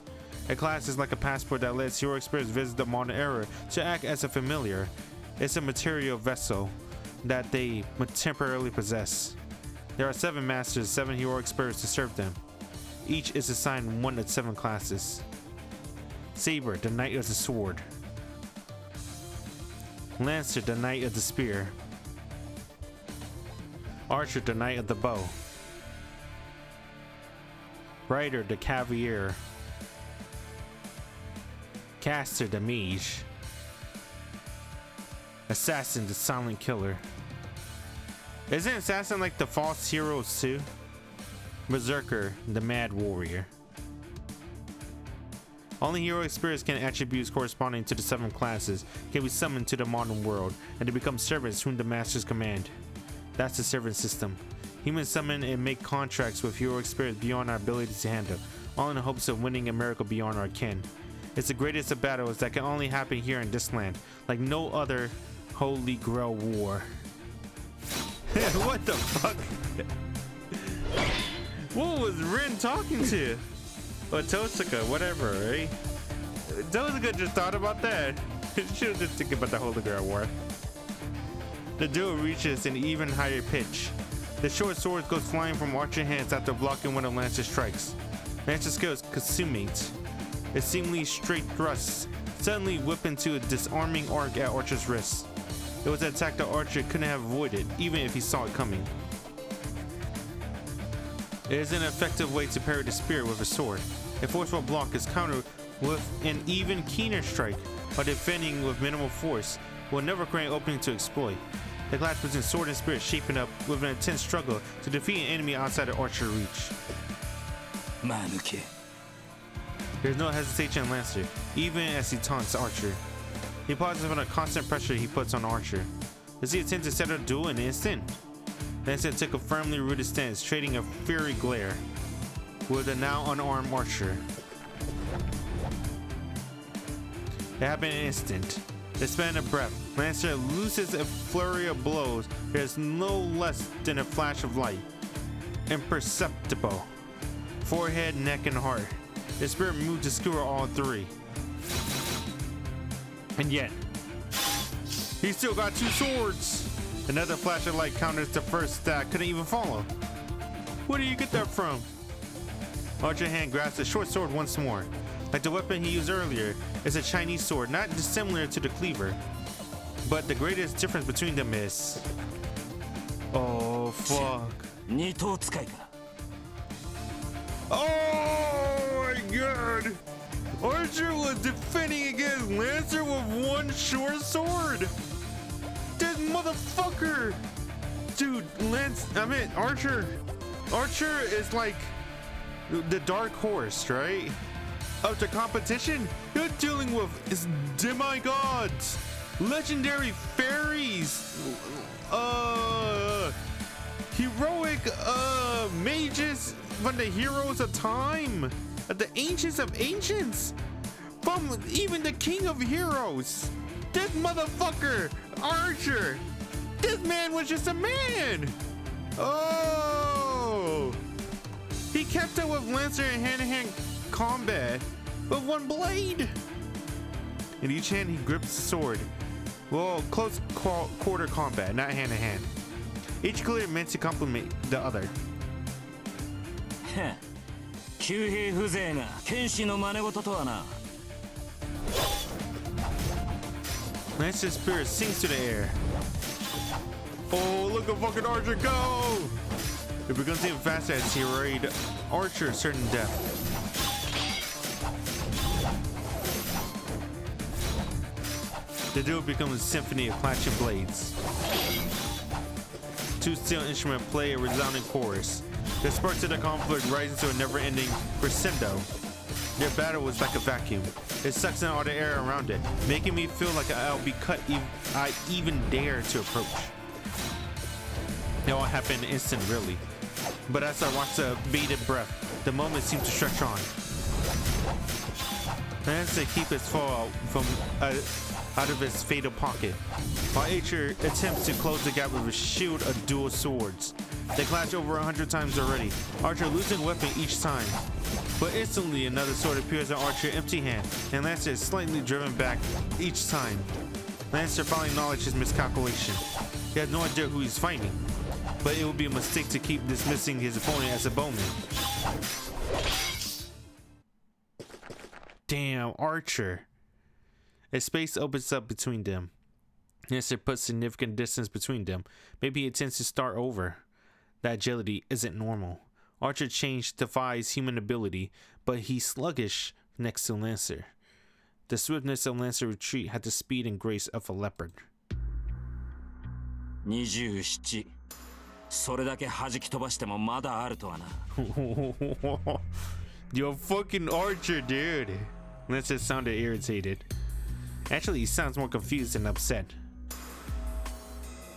Speaker 1: A class is like a passport that lets heroic spirits visit the modern era to act as a familiar. It's a material vessel that they temporarily possess. There are 7 masters, 7 heroic spirits to serve them. Each is assigned one of 7 classes. Saber, the Knight of the Sword. Lancer, the Knight of the Spear. Archer, the Knight of the Bow. Rider, the Cavalier. Caster, the Mage. Assassin, the Silent Killer. Isn't Assassin like the false heroes too? Berserker, the Mad Warrior. Only heroic spirits can attributes corresponding to the 7 classes can be summoned to the modern world and to become servants whom the masters command. That's the servant system. Humans summon and make contracts with heroic spirits beyond our ability to handle, all in the hopes of winning a miracle beyond our ken. It's the greatest of battles that can only happen here in this land, like no other Holy Grail War. What the fuck? What was Rin talking to? Or Tosaka, whatever, right? Tosaka just thought about that. She was just thinking about the Holy Grail War. The duel reaches an even higher pitch. The short sword goes flying from Archer hands after blocking one of Lancer's strikes. Lancer's skills consummate. A seemingly straight thrust suddenly whip into a disarming arc at Archer's wrist. It was an attack that Archer couldn't have avoided, even if he saw it coming. It is an effective way to parry the spear with a sword. A forceful block is countered with an even keener strike, while defending with minimal force will never create an opening to exploit. The clash between sword and spear is shaping up with an intense struggle to defeat an enemy outside of Archer's reach. There's no hesitation in Lancer, even as he taunts Archer. He pauses from the constant pressure he puts on Archer. Does he attempt to set a duel in an instant? Lancer took a firmly rooted stance, trading a fiery glare with a now unarmed Archer. It happened in an instant. The span of breath, Lancer looses a flurry of blows that is no less than a flash of light. Imperceptible. Forehead, neck, and heart. The spirit moved to skewer all 3. And yet, he still got 2 swords. Another flash of light counters the first that couldn't even follow. Where do you get that from? Archer hand grasps a short sword once more. Like the weapon he used earlier, it's a Chinese sword, not dissimilar to the cleaver. But the greatest difference between them is... Oh, fuck. Oh my god! Archer was defending against Lancer with one short sword! This motherfucker! Dude, Archer. Archer is like the dark horse, right? Of the competition, you're dealing with demigods, legendary fairies, heroic mages from the heroes of time, the ancients of ancients, from even the king of heroes. This motherfucker, Archer, this man was just a man. Oh, he kept up with Lancer in hand-to-hand combat with one blade. In each hand, he grips the sword. Well, close quarter combat, not hand-to-hand. Each clearly meant to complement the other. Lancer's spirit sinks to the air. Oh, look at fucking Archer go! It becomes even faster as he raid Archer certain death. The duel becomes a symphony of clashing blades. Two steel instruments play a resounding chorus. The sparks of the conflict rise into a never-ending crescendo. Their battle was like a vacuum. It sucks in all the air around it, making me feel like I'll be cut if I even dare to approach. It all happened in an instant, really. But as I watched the bated breath, the moment seemed to stretch on. Lancer keep his foe out of his fatal pocket, while Archer attempts to close the gap with a shield of dual swords. They clash over 100 times already, Archer losing weapon each time. But instantly another sword appears on Archer empty hand, and Lancer is slightly driven back each time. Lancer finally acknowledges his miscalculation. He has no idea who he's fighting, but it would be a mistake to keep dismissing his opponent as a bowman. Damn, Archer. A space opens up between them. Lancer puts significant distance between them. Maybe he intends to start over. That agility isn't normal. Archer change defies human ability, but he's sluggish next to Lancer. The swiftness of Lancer retreat had the speed and grace of a leopard.
Speaker 5: 27. それだけ弾き飛ばしてもまだあるとはな。
Speaker 1: Yo, fucking Archer, dude. Lancer sounded irritated. Actually, he sounds more confused than upset.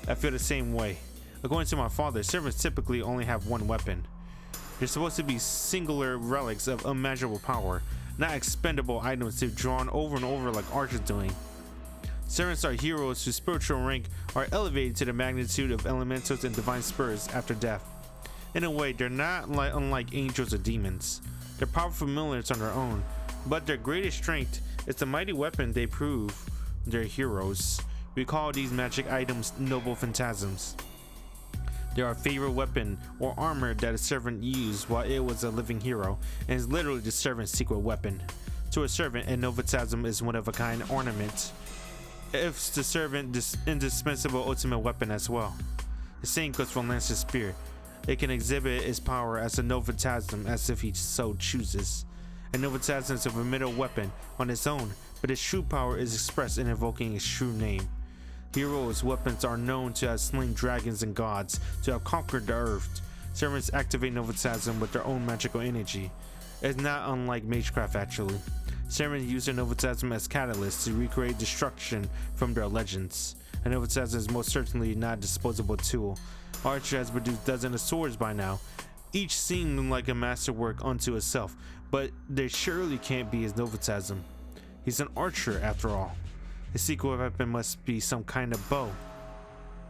Speaker 1: I feel the same way. According to my father, servants typically only have one weapon. They're supposed to be singular relics of unmeasurable power, not expendable items to be drawn over and over like Archer's doing. Servants are heroes whose spiritual rank are elevated to the magnitude of elementals and divine spirits after death. In a way, they're not unlike angels or demons. They're powerful militants on their own, but their greatest strength is the mighty weapon they prove they're heroes. We call these magic items noble phantasms. They are a favorite weapon or armor that a servant used while it was a living hero, and is literally the servant's secret weapon. To a servant, a noble phantasm is one of a kind ornament. It's the servant's indispensable ultimate weapon as well. The same goes for Lancer's spear. It can exhibit its power as a noble phantasm as if he so chooses. A noble phantasm is a formidable weapon on its own, but its true power is expressed in invoking its true name. Heroes' weapons are known to have slain dragons and gods, to have conquered the earth. Servants activate noble phantasm with their own magical energy. It's not unlike magecraft actually. Servants use their noble phantasm as catalysts to recreate destruction from their legends. A noble phantasm is most certainly not a disposable tool. Archer has produced dozens of swords by now, each seeming like a masterwork unto itself, but there surely can't be his noble phantasm. He's an archer after all. His secret weapon must be some kind of bow.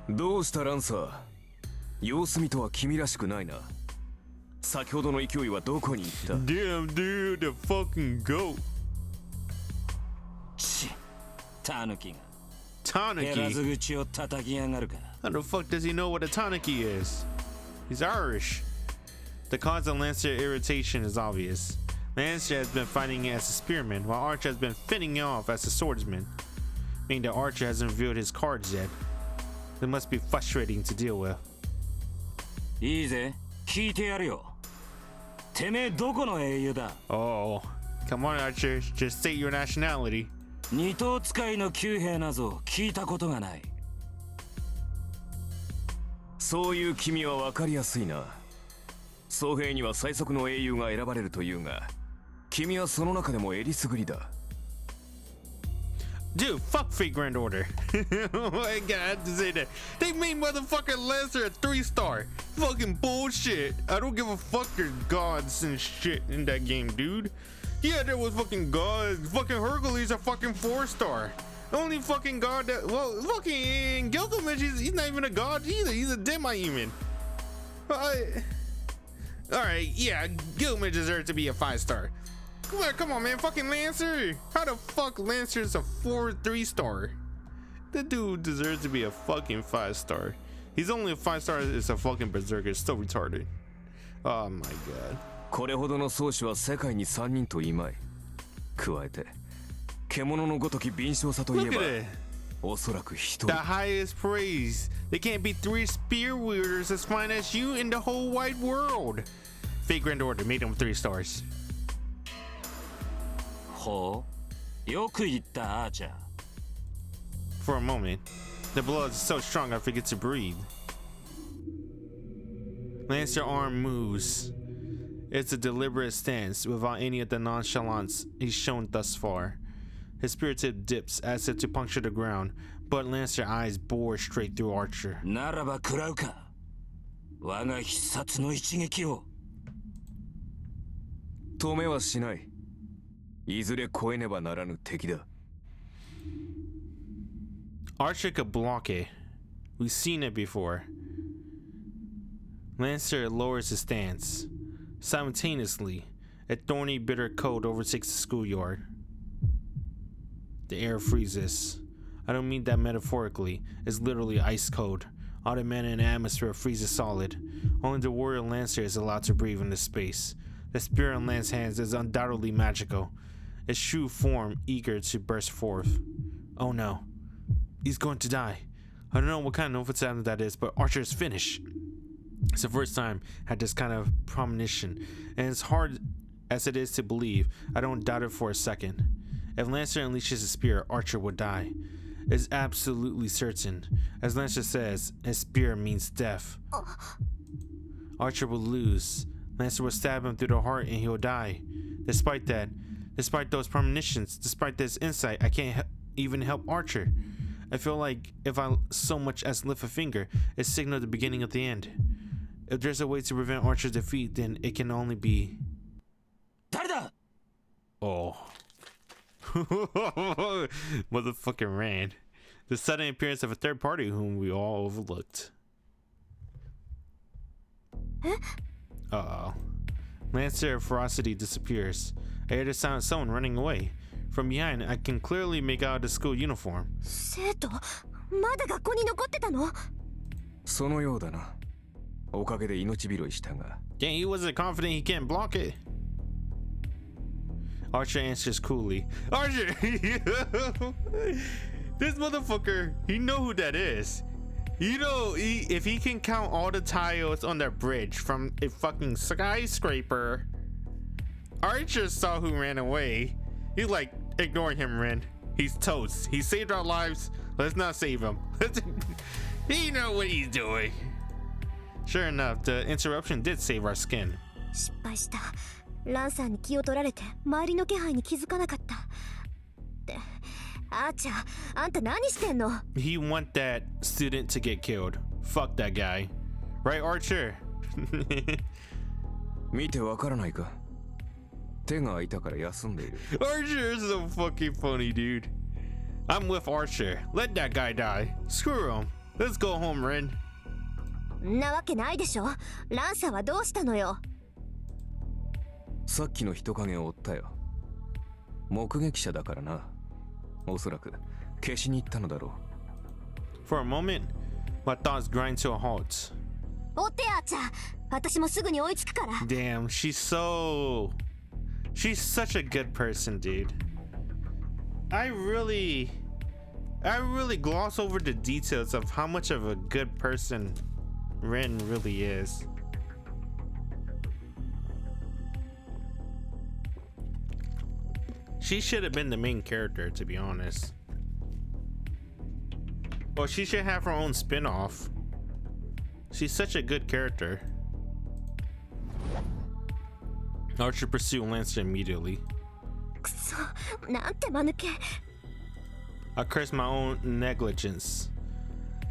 Speaker 2: どうしたランサー？様子見とは君らしくないな。先ほどの勢いはどこに行った？
Speaker 1: Damn, dude, the fucking goat.
Speaker 5: ち、タヌキが。
Speaker 1: Tanuki.
Speaker 5: 減らず口を叩きやがるか。
Speaker 1: How the fuck does he know what a Tanuki is? He's Irish. The cause of Lancer irritation is obvious. Lancer has been fighting as a spearman, while Archer has been fending off as a swordsman. Meaning that Archer hasn't revealed his cards yet. It must be frustrating to deal with.
Speaker 5: いいぜ、聞いてやるよ。てめえどこの英雄だ？
Speaker 1: Oh, come on, Archer, just state your nationality.
Speaker 5: 二等使いの旧兵なぞ聞いたことがない。
Speaker 2: そういう君は分かりやすいな。僧兵には最速の英雄が選ばれるというが、君はその中でもえりすぐりだ。
Speaker 1: Dude, fuck Fate Grand Order. I have to say that. They made motherfucking Lancer a 3-star. Fucking bullshit. I don't give a fuck there's gods and shit in that game, dude. Yeah, there was fucking gods. Fucking Hercules a fucking 4-star. The only fucking god that, well, fucking Gilgamesh, he's not even a god either. He's a demi-human. Alright, yeah, Gilgamesh deserves to be a 5-star. Come on, man, fucking Lancer. How the fuck Lancer's a 3-star? That dude deserves to be a fucking 5-star. He's only a 5-star as a fucking berserker. It's still retarded. Oh my god.
Speaker 2: これほどの宗師は世界に3人といまい。加えて、獣のごとき敏捷さといえば、おそらく1人。
Speaker 1: The highest praise. There can't be 3 spear wielders as fine as you in the whole wide world. Fate Grand Order made him 3 stars.
Speaker 5: ほう、よく言ったアーチャー。
Speaker 1: For a moment, the blood is so strong I forget to breathe. Lancer arm moves. It's a deliberate stance without any of the nonchalance he's shown thus far. His spear tip dips as if to puncture the ground, but Lancer eyes bore straight through Archer.
Speaker 5: ならば食らうか。我が必殺の一撃を。
Speaker 2: 止めはしない。いずれ越えねばならぬ敵だ。
Speaker 1: Archer could block it. We've seen it before. Lancer lowers his stance. Simultaneously, a thorny, bitter cold overtakes the schoolyard. The air freezes. I don't mean that metaphorically. It's literally ice cold. All the mana in the atmosphere freezes solid. Only the warrior Lancer is allowed to breathe in this space. The spear in Lance's hands is undoubtedly magical. Its true form eager to burst forth. Oh no. He's going to die. I don't know what kind of novice that is, but Archer is finished. It's the first time I had this kind of premonition, and as hard as it is to believe, I don't doubt it for a second. If Lancer unleashes his spear, Archer would die. It's absolutely certain. As Lancer says, his spear means death. Archer will lose. Lancer will stab him through the heart and he'll die. Despite that, despite those premonitions, despite this insight, I can't even help Archer. I feel like if I so much as lift a finger, it signals the beginning of the end. If there's a way to prevent Archer's defeat, then it can only be...
Speaker 5: 誰だ?
Speaker 1: Oh. Motherfucking ran. The sudden appearance of a third party whom we all overlooked. Uh-oh. Lancer ferocity disappears. I hear the sound of someone running away. From behind, I can clearly make out the school uniform.
Speaker 3: 生徒、まだ学校に残ってたの？
Speaker 2: そのようだな。おかげで命拾いしたが。
Speaker 1: Dang, he wasn't confident he can't block it. Archer answers coolly. Archer! This motherfucker, he know who that is. You know, if he can count all the tiles on that bridge from a fucking skyscraper, Archer saw who ran away. He's like, ignoring him, Ren. He's toast. He saved our lives. Let's not save him. He know what he's doing. Sure enough, the interruption did save our skin.
Speaker 3: 失敗した。ランサーに気を取られて周りの気配に気づかなかった。ってアーチャー、あんた何してんの？
Speaker 1: He want that student to get killed. Fuck that guy. Right, Archer?
Speaker 2: 見てわからないか。手が空いたから休んでいる。
Speaker 1: Archer is so fucking funny, dude. I'm with Archer. Let that guy die. Screw him. Let's go home, Ren.
Speaker 3: なわけないでしょ。ランサーはどうしたのよ。
Speaker 2: さっきの人影を追ったよ。目撃者だからな。おそらく消しに行ったのだろう。
Speaker 1: For a moment, my thoughts grind to a halt.
Speaker 3: 追ってあーちゃん。私もすぐに追いつくから。
Speaker 1: Damn, she's such a good person, dude. I really gloss over the details of how much of a good person Ren really is. She should have been the main character, to be honest. Well, she should have her own spin-off. She's such a good character. Archer pursued Lancer immediately.
Speaker 3: くそ、なんて間抜け。
Speaker 1: I cursed my own negligence.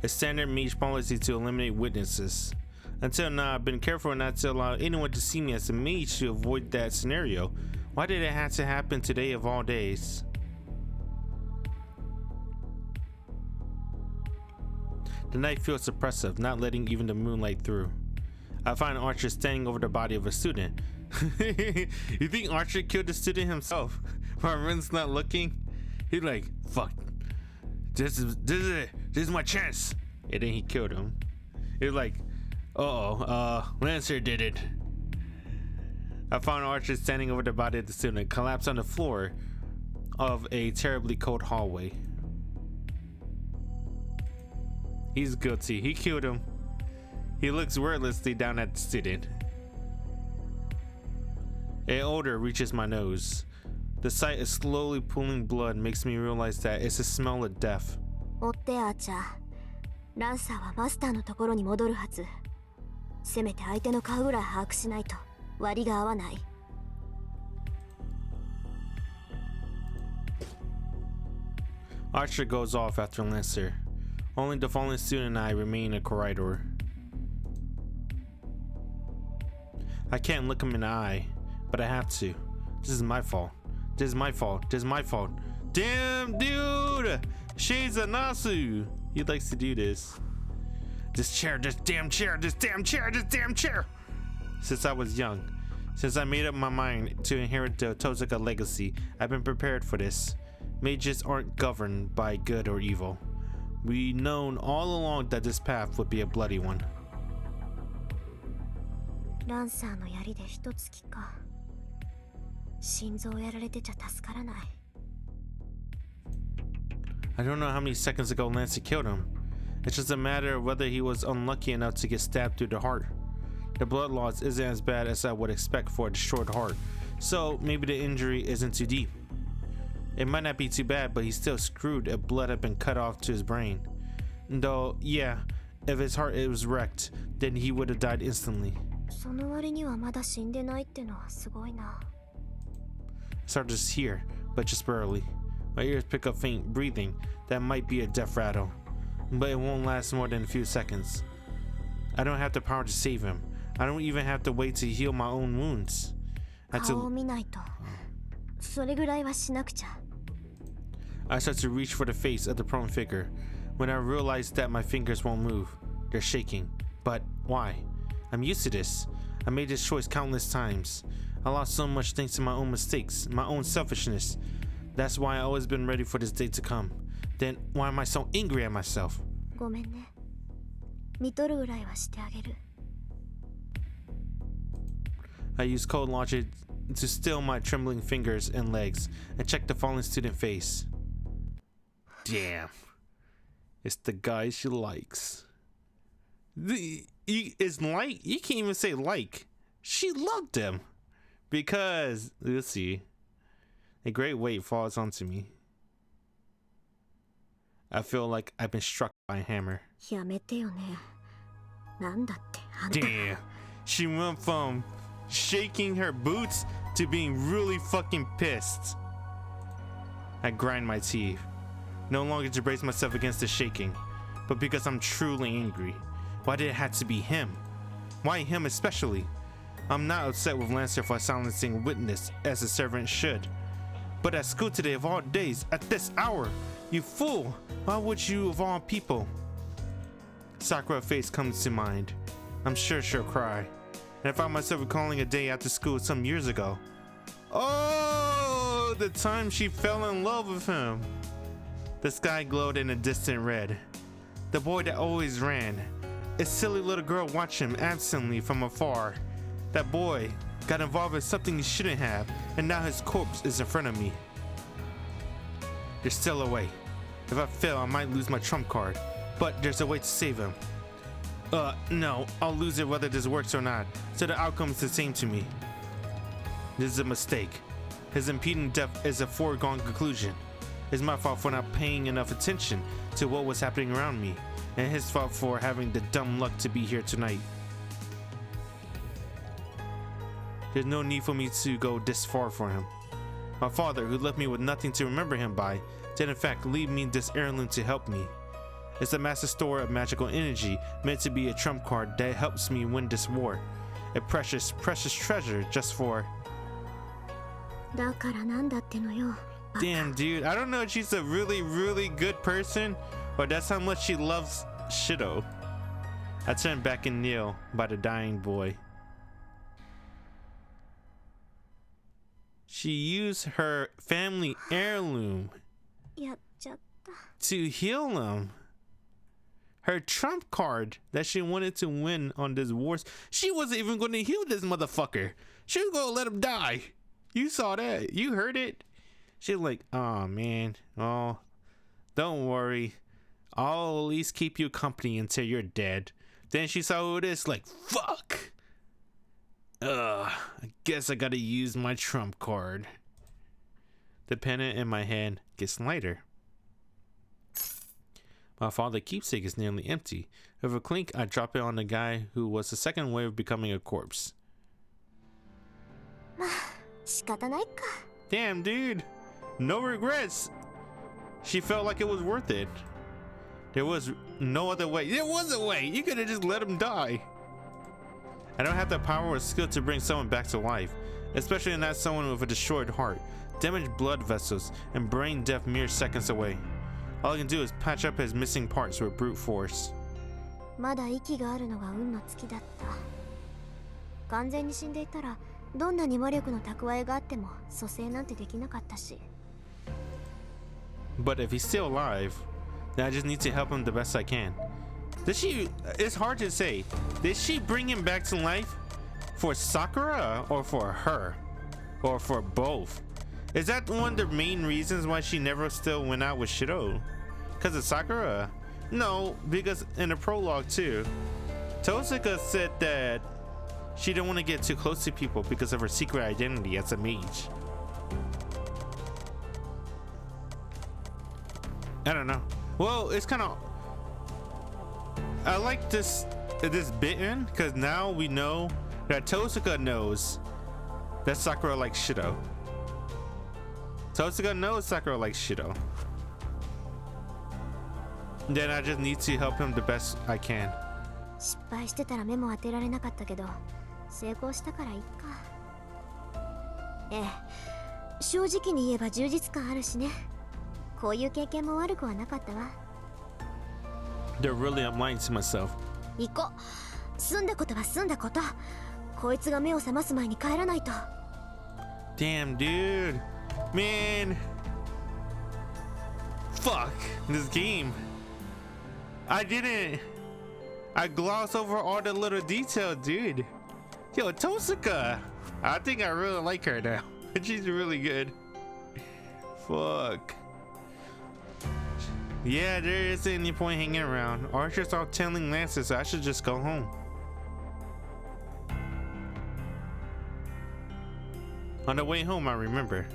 Speaker 1: A standard mage policy to eliminate witnesses. Until now, I've been careful not to allow anyone to see me as a mage to avoid that scenario. Why did it have to happen today of all days? The night feels oppressive, not letting even the moonlight through. I find Archer standing over the body of a student. You think Archer killed the student himself while Ren's not looking? He's like, fuck. This is my chance. And then he killed him. He's like, Lancer did it. I found Archer standing over the body of the student, collapsed on the floor of a terribly cold hallway. He's guilty. He killed him. He looks wordlessly down at the student. An odor reaches my nose. The sight of slowly pooling blood makes me realize that it's the smell of death.
Speaker 3: 追ってあーちゃん。ランサーはマスターのところに戻るはず。せめて相手の顔ぐらい把握しないと割が合わない。
Speaker 1: Archer goes off after Lancer. Only the fallen student and I remain in the corridor. I can't look him in the eye, but I have to. This is my fault. This is my fault. This is my fault. Damn, dude! Shades of Nasu! He likes to do this. This chair, this damn chair, this damn chair, this damn chair! Since I was young, since I made up my mind to inherit the Tozuka legacy, I've been prepared for this. Mages aren't governed by good or evil. We known all along that this path would be a bloody one.
Speaker 3: ランサーの槍で一突きか。心臓やられてちゃ助からない。
Speaker 1: I don't know how many seconds ago Lancer killed him. It's just a matter of whether he was unlucky enough to get stabbed through the heart. The blood loss isn't as bad as I would expect for a destroyed heart, so maybe the injury isn't too deep. It might not be too bad, but he's still screwed if blood had been cut off to his brain. Though, yeah, if his heart was wrecked, then he would have died instantly.
Speaker 3: その割にはまだ死んでないってのはすごいな。
Speaker 1: It's hard to hear, but just barely. My ears pick up faint breathing. That might be a death rattle, but it won't last more than a few seconds. I don't have the power to save him. I don't even have to wait to heal my own wounds. I
Speaker 3: 顔を見ないと。それぐらいはしなくちゃ。
Speaker 1: I start to reach for the face of the prone figure when I realize that my fingers won't move. They're shaking. But why? I'm used to this. I made this choice countless times. I lost so much thanks to my own mistakes, my own selfishness. That's why I've always been ready for this day to come. Then why am I so angry at myself?
Speaker 3: ごめんね。見とるぐらいはしてあげる。
Speaker 1: I use cold logic to still my trembling fingers and legs and check the fallen student face. Damn. It's the guy she likes. It's like, you can't even say like. She loved him. Because, let's see. A great weight falls onto me. I feel like I've been struck by a hammer.
Speaker 3: やめてよね。なんだってあんた。
Speaker 1: Damn. She went from shaking her boots to being really fucking pissed. I grind my teeth. No longer to brace myself against the shaking, but because I'm truly angry. Why did it have to be him? Why him especially? I'm not upset with Lancer for silencing witness as a servant should. But at school today of all days, at this hour, you fool! Why would you of all people? Sakura's face comes to mind. I'm sure she'll cry. And I found myself recalling a day after school some years ago. Oh, the time she fell in love with him. The sky glowed in a distant red. The boy that always ran. a silly little girl watched him absently from afar. That boy got involved in something he shouldn't have, and now his corpse is in front of me. There's still a way. If I fail, I might lose my trump card, but there's a way to save him. No, I'll lose it whether this works or not, so the outcome is the same to me. This is a mistake. His impending death is a foregone conclusion. It's my fault for not paying enough attention to what was happening around me, and his fault for having the dumb luck to be here tonight. There's no need for me to go this far for him. My father, who left me with nothing to remember him by, did in fact leave me this heirloom to help me. It's a master store of magical energy meant to be a trump card that helps me win this war. A precious, precious treasure just for... Damn, dude, I don't know if she's a really, really good person, or that's how much she loves Shido. I turned back and kneel by the dying boy. She used her family heirloom to heal him. Her trump card that she wanted to win on this war. She wasn't even going to heal this motherfucker. She was going to let him die. You saw that. You heard it. She was like, oh man. Oh, don't worry. I'll at least keep you company until you're dead. Then she saw who it is, like, fuck. I guess I gotta use my trump card. The pennant in my hand gets lighter. My father's keepsake is nearly empty. With a clink, I drop it on the guy who was the second wave of becoming a corpse. Damn, dude. No regrets. She felt like it was worth it. There was no other way. There was a way. You could have just let him die. I don't have the power or skill to bring someone back to life, especially not someone with a destroyed heart, damaged blood vessels, and brain death mere seconds away. All I can do is patch up his missing parts with brute force. But if he's still alive, then I just need to help him the best I can. Did she, it's hard to say, did she bring him back to life for Sakura or for her? Or for both? Is that one of the main reasons why she never still went out with Shido? Because of Sakura? No, because in the prologue too, Tosuka said that she didn't want to get too close to people because of her secret identity as a mage. I don't know. Well, it's kind of... I like this bit in because now we know that Tosuka knows that Sakura likes Shido. Tosuka knows Sakura likes Shido. Then I just need to help him the best I can. They're really, I'm lying to myself. Damn, dude. Man. Fuck this game. I glossed over all the little detail, dude. Yo, Tosuka. I think I really like her now. She's really good. Fuck. Yeah, there isn't any point hanging around. Archers are telling lances, so I should just go home. On the way home, I remember.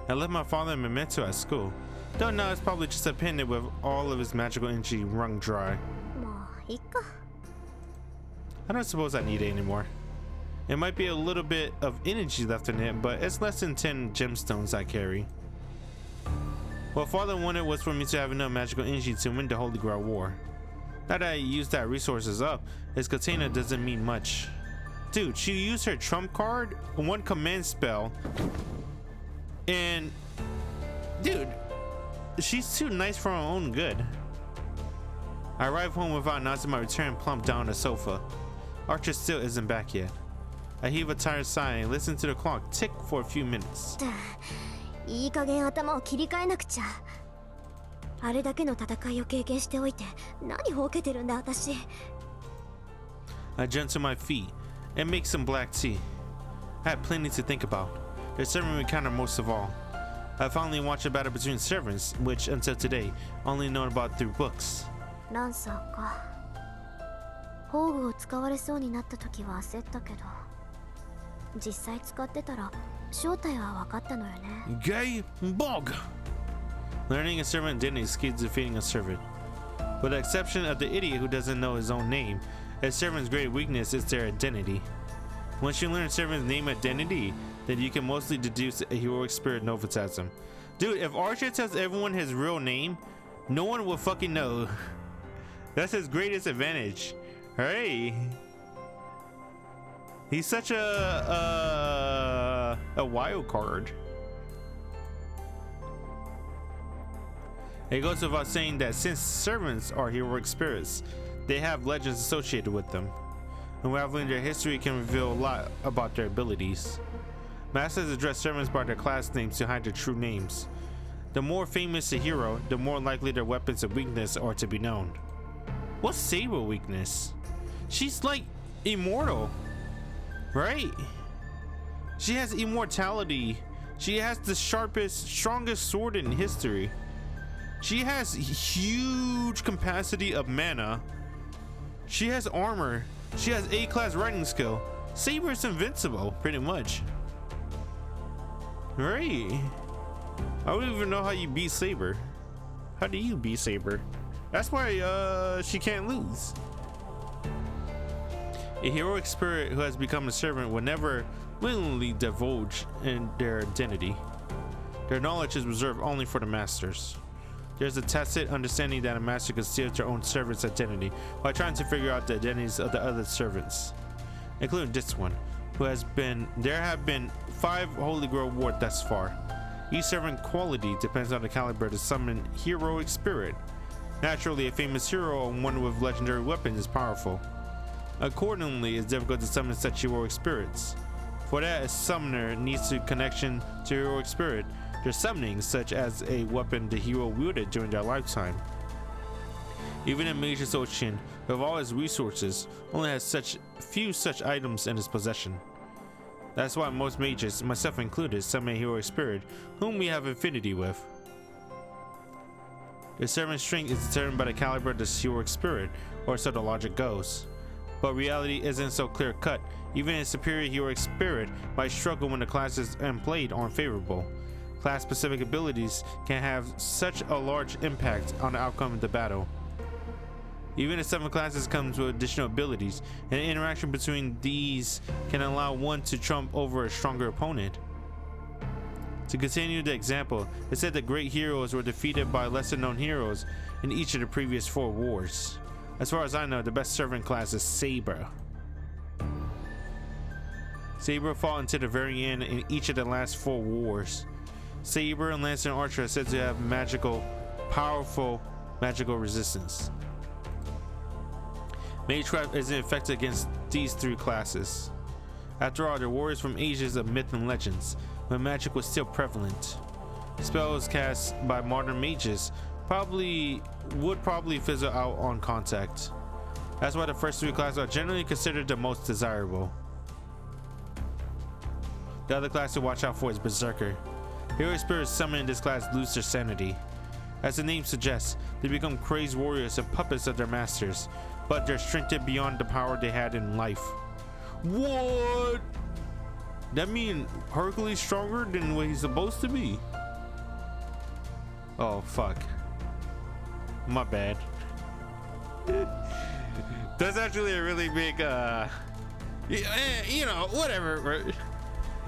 Speaker 1: I left my father a memento at school. Though now it's probably just a pendant with all of his magical energy wrung dry. I don't suppose I need it anymore. It might be a little bit of energy left in it, but it's less than 10 gemstones I carry. What father wanted was for me to have enough magical energy to win the Holy Grail War. Now that I used that resources up, his katana doesn't mean much. Dude, she used her trump card, one command spell, and dude, she's too nice for her own good. I arrived home without announcing my return, plumped down on the sofa. Archer still isn't back yet. I heave a tired sigh and listen to the clock tick for a few minutes. I jumped to my feet and make some black tea. I had plenty to think about. The servant we encountered most of all. I finally watched a battle between servants, which until today only known about through books.
Speaker 3: ランサーか。宝具を使われそうになった時は焦ったけど、実際使ってたら正体は分かったのよね。
Speaker 1: Gay bog. Learning a servant didn't escape defeating a servant. With the exception of the idiot who doesn't know his own name, a servant's great weakness is their identity. Once you learn a servant's name identity, then you can mostly deduce a heroic spirit novitasm. Dude, if Archer tells everyone his real name, no one will fucking know. That's his greatest advantage. Hey, he's such a wild card. It goes without saying that since servants are heroic spirits, they have legends associated with them. And unraveling their history can reveal a lot about their abilities. Masters address servants by their class names to hide their true names. The more famous the hero, the more likely their weapons of weakness are to be known. What's Saber weakness? She's like immortal, right? She has immortality. She has the sharpest, strongest sword in history. She has huge capacity of mana. She has armor. She has A-class riding skill. Saber is invincible, pretty much. Right. I don't even know how you beat Saber. How do you beat Saber? That's why she can't lose. A heroic spirit who has become a servant will never willingly divulge in their identity. Their knowledge is reserved only for the masters. There's a tacit understanding that a master conceals their own servant's identity while trying to figure out the identities of the other servants, including this one, there have been 5 Holy Grail awards thus far. Each servant quality depends on the caliber of the summoned heroic spirit. Naturally, a famous hero or one with legendary weapons is powerful. Accordingly, it's difficult to summon such heroic spirits. For that, a summoner needs a connection to a heroic spirit. Their summoning, such as a weapon the hero wielded during their lifetime. Even a mage Ocean, with all his resources, only has few such items in his possession. That's why most mages, myself included, summon a heroic spirit whom we have affinity with. The servant's strength is determined by the caliber of the heroic spirit, or so the logic goes. But reality isn't so clear-cut. Even a superior heroic spirit might struggle when the classes played aren't favorable. Class-specific abilities can have such a large impact on the outcome of the battle. Even if 7 classes comes with additional abilities, an interaction between these can allow one to trump over a stronger opponent. To continue the example, it said that great heroes were defeated by lesser-known heroes in each of the previous 4 wars. As far as I know, the best servant class is Saber. Saber fought until the very end in each of the last 4 wars. Saber and Lancer and Archer are said to have powerful magical resistance. Magecraft isn't effective against these 3 classes. After all, they're warriors from ages of myth and legends, when magic was still prevalent. Spells cast by modern mages would probably fizzle out on contact. That's why the first 3 classes are generally considered the most desirable. The other class to watch out for is Berserker. Hero spirits summoned in this class lose their sanity. As the name suggests, they become crazed warriors and puppets of their masters, but they're strengthened beyond the power they had in life. What? That mean Hercules stronger than what he's supposed to be? Oh fuck. My bad. That's actually a really big you know, whatever.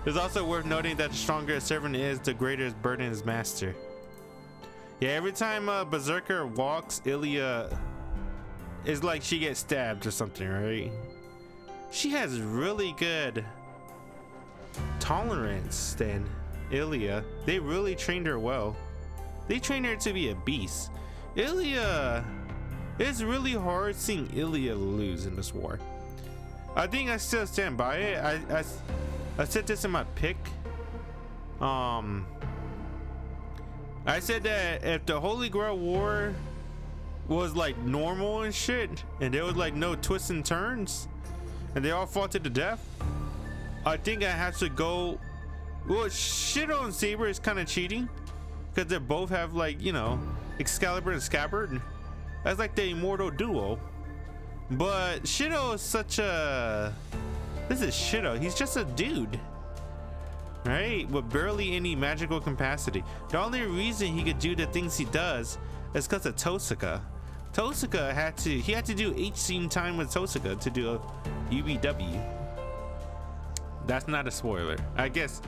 Speaker 1: It's also worth noting that the stronger a servant is, the greater his burden his master. Yeah, every time Berserker walks, Ilya is like she gets stabbed or something, right? She has really good tolerance than Ilya. They really trained her well. They trained her to be a beast. Ilya, it's really hard seeing Ilya lose in this war. I think I still stand by it. I said this in my pick. I said that if the Holy Grail War was like normal and shit, and there was like no twists and turns, and they all fought to the death. I think I have to go. Well, Shido and Saber is kind of cheating because they both have, like, you know, Excalibur and Scabbard. That's like the immortal duo. But Shido is such a. This is Shido. He's just a dude, right? With barely any magical capacity. The only reason he could do the things he does is because of Tosuka. Tosuka had to do H-scene time with Tosuka to do a UBW. That's not a spoiler, I guess.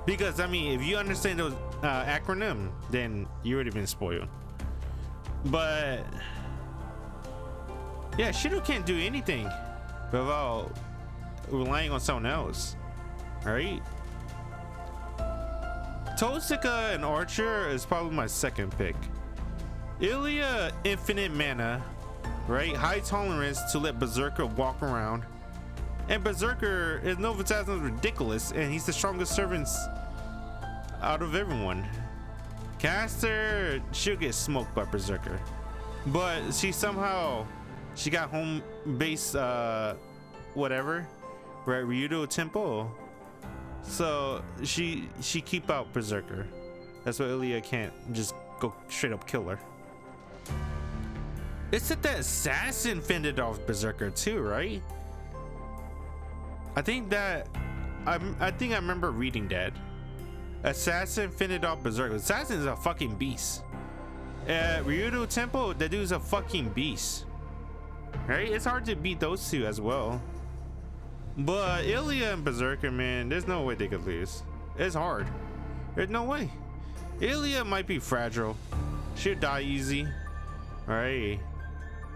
Speaker 1: Because, I mean, if you understand those acronym, then you already been spoiled. But yeah, Shido can't do anything without relying on someone else, right? Tosuka and Archer is probably my second pick. Ilya, infinite mana, right? High tolerance to let Berserker walk around. And Berserker is no Phantasm ridiculous, and he's the strongest servant out of everyone. Caster, she'll get smoked by Berserker. But she got home base whatever, right? Ryudo Temple. So she keep out Berserker. That's why Ilya can't just go straight up kill her. It said that Assassin fended off Berserker too, right? I think I remember reading that. Assassin fended off Berserker. Assassin is a fucking beast. Ryudo Temple, that dude's a fucking beast. Right? It's hard to beat those two as well. But Ilya and Berserker, man, there's no way they could lose. It's hard. There's no way. Ilya might be fragile. She'll die easy. Right?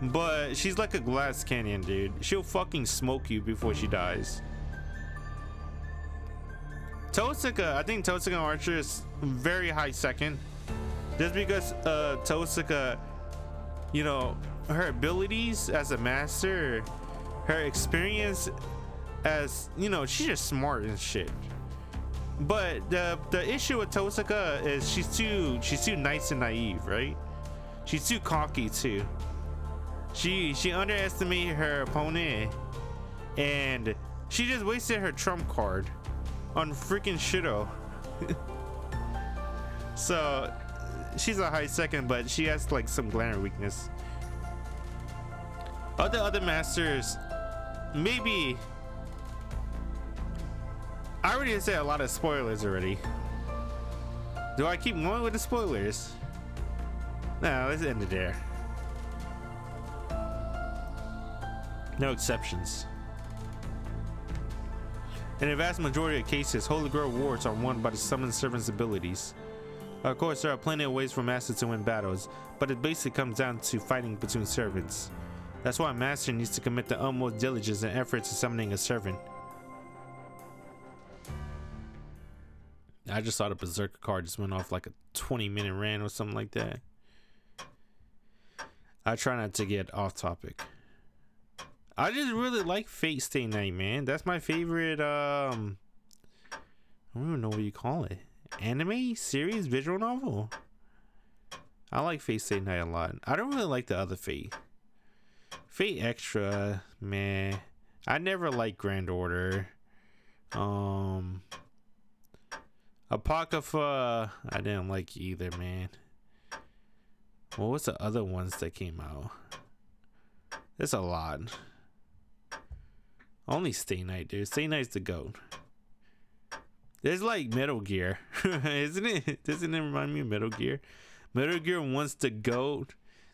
Speaker 1: But she's like a glass cannon, dude. She'll fucking smoke you before she dies. Tosuka, I think Tosuka and Archer is very high second. Just because Tosuka, you know, her abilities as a master, her experience as, you know, she's just smart and shit. But the issue with Tosuka is she's too nice and naive, right? She's too cocky too. She underestimated her opponent, and she just wasted her trump card on freaking Shido. So she's a high second, but she has like some glaring weakness. Other masters, maybe. I already said a lot of spoilers already. Do I keep going with the spoilers? No, let's end it there. No exceptions. In a vast majority of cases, Holy Grail wards are won by the summoned servant's abilities. Of course, there are plenty of ways for masters to win battles, but it basically comes down to fighting between servants. That's why a master needs to commit the utmost diligence and effort to summoning a servant. I just saw the Berserker card just went off like a 20-minute rant or something like that. I try not to get off topic. I just really like Fate Stay Night, man. That's my favorite, I don't even know what you call it. Anime? Series? Visual novel? I like Fate Stay Night a lot. I don't really like the other Fate. Fate Extra, man. I never liked Grand Order. Apocrypha, I didn't like either, man. What was the other ones that came out? There's a lot. Only Stay Night, dude. Stay Night's the GOAT. There's like Metal Gear, isn't it? Doesn't it remind me of Metal Gear? Metal Gear 1's the GOAT.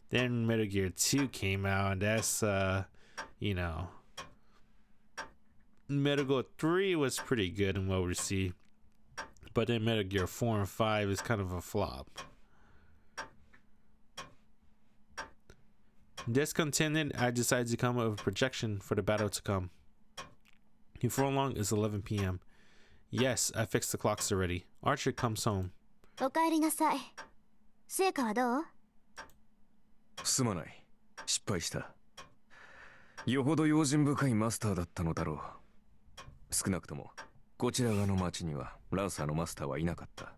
Speaker 1: Then Metal Gear 2 came out, and that's, you know. Metal Gear 3 was pretty good and well received. But then Metal Gear 4 and 5 is kind of a flop. Discontented, I decided to come up with a projection for the battle to come. Before long, it's 11 p.m. Yes, I fixed the clocks already. Archer comes home.
Speaker 3: おかえりなさい。成果はどう？
Speaker 2: すまない。失敗した。よほど用心深いマスターだったのだろう。少なくともこちら側の町にはランサーのマスターはいなかった。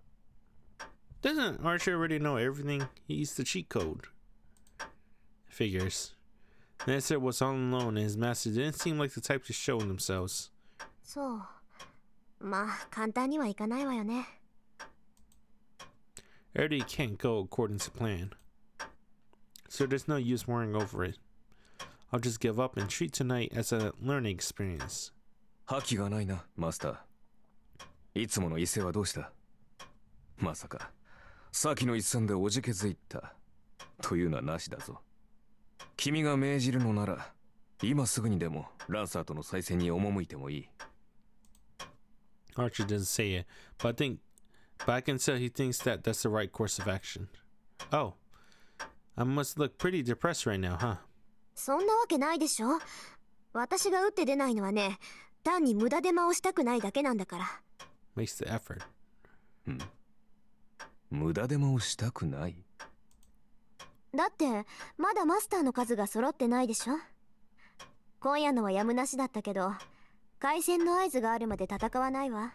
Speaker 1: Doesn't Archer already know everything? He's the cheat code. Figures. Master was all alone and his master didn't seem like the type to show themselves.
Speaker 3: そう。まあ、簡単にはいかないわよね。
Speaker 1: Everything can't go according to plan. So there's no use worrying over it. I'll just give up and treat tonight as a learning experience.
Speaker 2: 覇気がないな、マスター。いつもの威勢はどうした？まさか、先の一戦でおじけづいたというのはなしだぞ。君が命じるのなら、今すぐにでもランサーとの再戦に赴いてもいい。
Speaker 1: Archer doesn't say it, but I can tell he thinks that that's the right course of action. Oh, I must look pretty depressed right now, huh?
Speaker 3: そんなわけないでしょ。私が打って出ないのはね、単に無駄手間をしたくないだけなんだから。
Speaker 1: Makes the effort.
Speaker 2: 無駄手間をしたくない？
Speaker 3: だって、まだマスターの数が揃ってないでしょ。今夜のはやむなしだったけど、開戦の合図があるまで戦わないわ。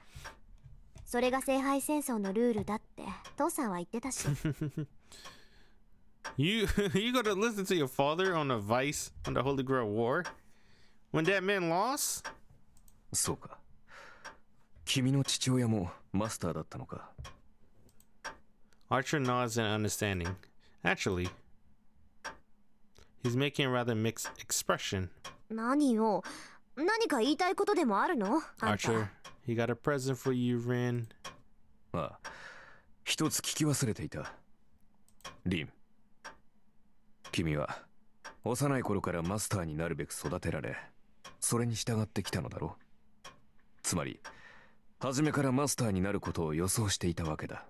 Speaker 3: それが聖杯戦争のルールだって父さんは言ってたし。
Speaker 1: You gotta listen to your father on advice on the Holy Grail War? When that man lost?
Speaker 2: そうか。君の父親もマスターだったのか。
Speaker 1: Archer nods in understanding. Actually, he's making a rather mixed expression.
Speaker 3: 何よ。何か言いたいことでもあるの？あんた。
Speaker 1: Archer, he got a present for you, Rin.
Speaker 2: ああ、一つ聞き忘れていた。リン。君は幼い頃からマスターになるべく育てられ、それに従ってきたのだろう。つまり、初めからマスターになることを予想していたわけだ。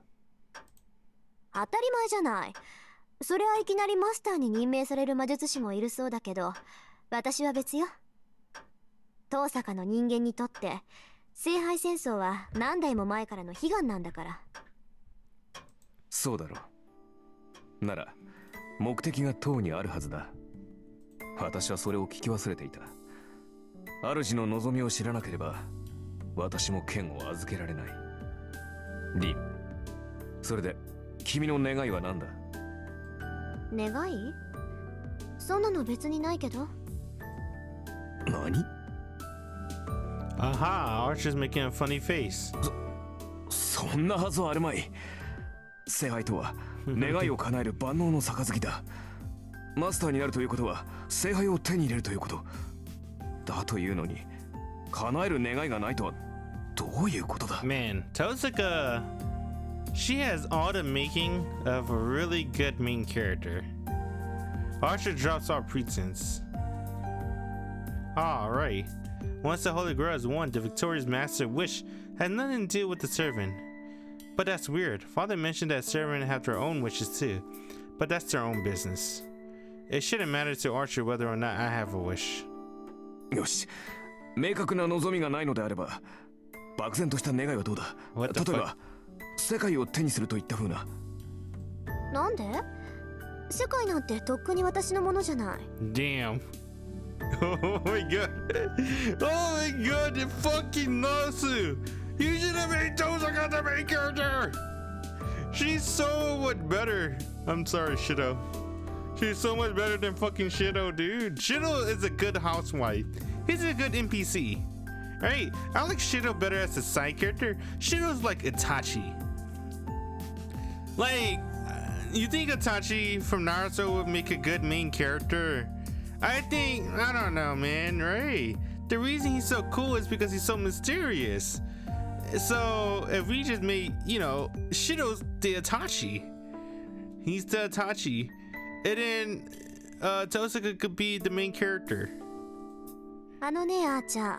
Speaker 3: 当たり前じゃない。それはいきなりマスターに任命される魔術師もいるそうだけど、私は別よ。遠坂の人間にとって聖杯戦争は何代も前からの悲願なんだから。
Speaker 2: そうだろう。なら目的が塔にあるはずだ。私はそれを聞き忘れていた。主の望みを知らなければ私も剣を預けられない。リン、それで君の願いは何だ？
Speaker 3: 願い？そんなの別にないけど。
Speaker 2: 何？
Speaker 1: Aha, Archer's making a funny face.
Speaker 2: そんなはずはあるまい。聖杯とは願いを叶える万能の杯だ。マスターになるということは聖杯を手に入れるということ。だというのに、叶える願いがないとはどういうことだ？
Speaker 1: Man, Tosaka, she has all the making of a really good main character. Archer drops all pretense. Alright. Once the Holy Grail is won, the victorious master wish has nothing to do with the servant. But that's weird. Father mentioned that servants have their own wishes too, but that's their own business. It shouldn't matter to Archer whether or not I have a wish.
Speaker 2: よし、明確な望みがないのであれば、漠然とした願いはどうだ？
Speaker 1: What the
Speaker 2: 例えば、世界を手にするといった風な。
Speaker 3: なんで？世界なんてとっくに私のものじゃない。
Speaker 1: Damn. Oh my god. Oh my god, the fucking Nasu. You should have made Tosaka the main character. She's so much better. I'm sorry, Shido. She's so much better than fucking Shido, dude. Shido is a good housewife. He's a good NPC. Right? I like Shido better as a side character. Shido's like Itachi. Like, you think Itachi from Naruto would make a good main character? I don't know, man, right? The reason he's so cool is because he's so mysterious. So, if we just made, Shido's the Itachi. He's the Itachi. And then, Tosaka could be the main character.
Speaker 3: あのね、アーチャー。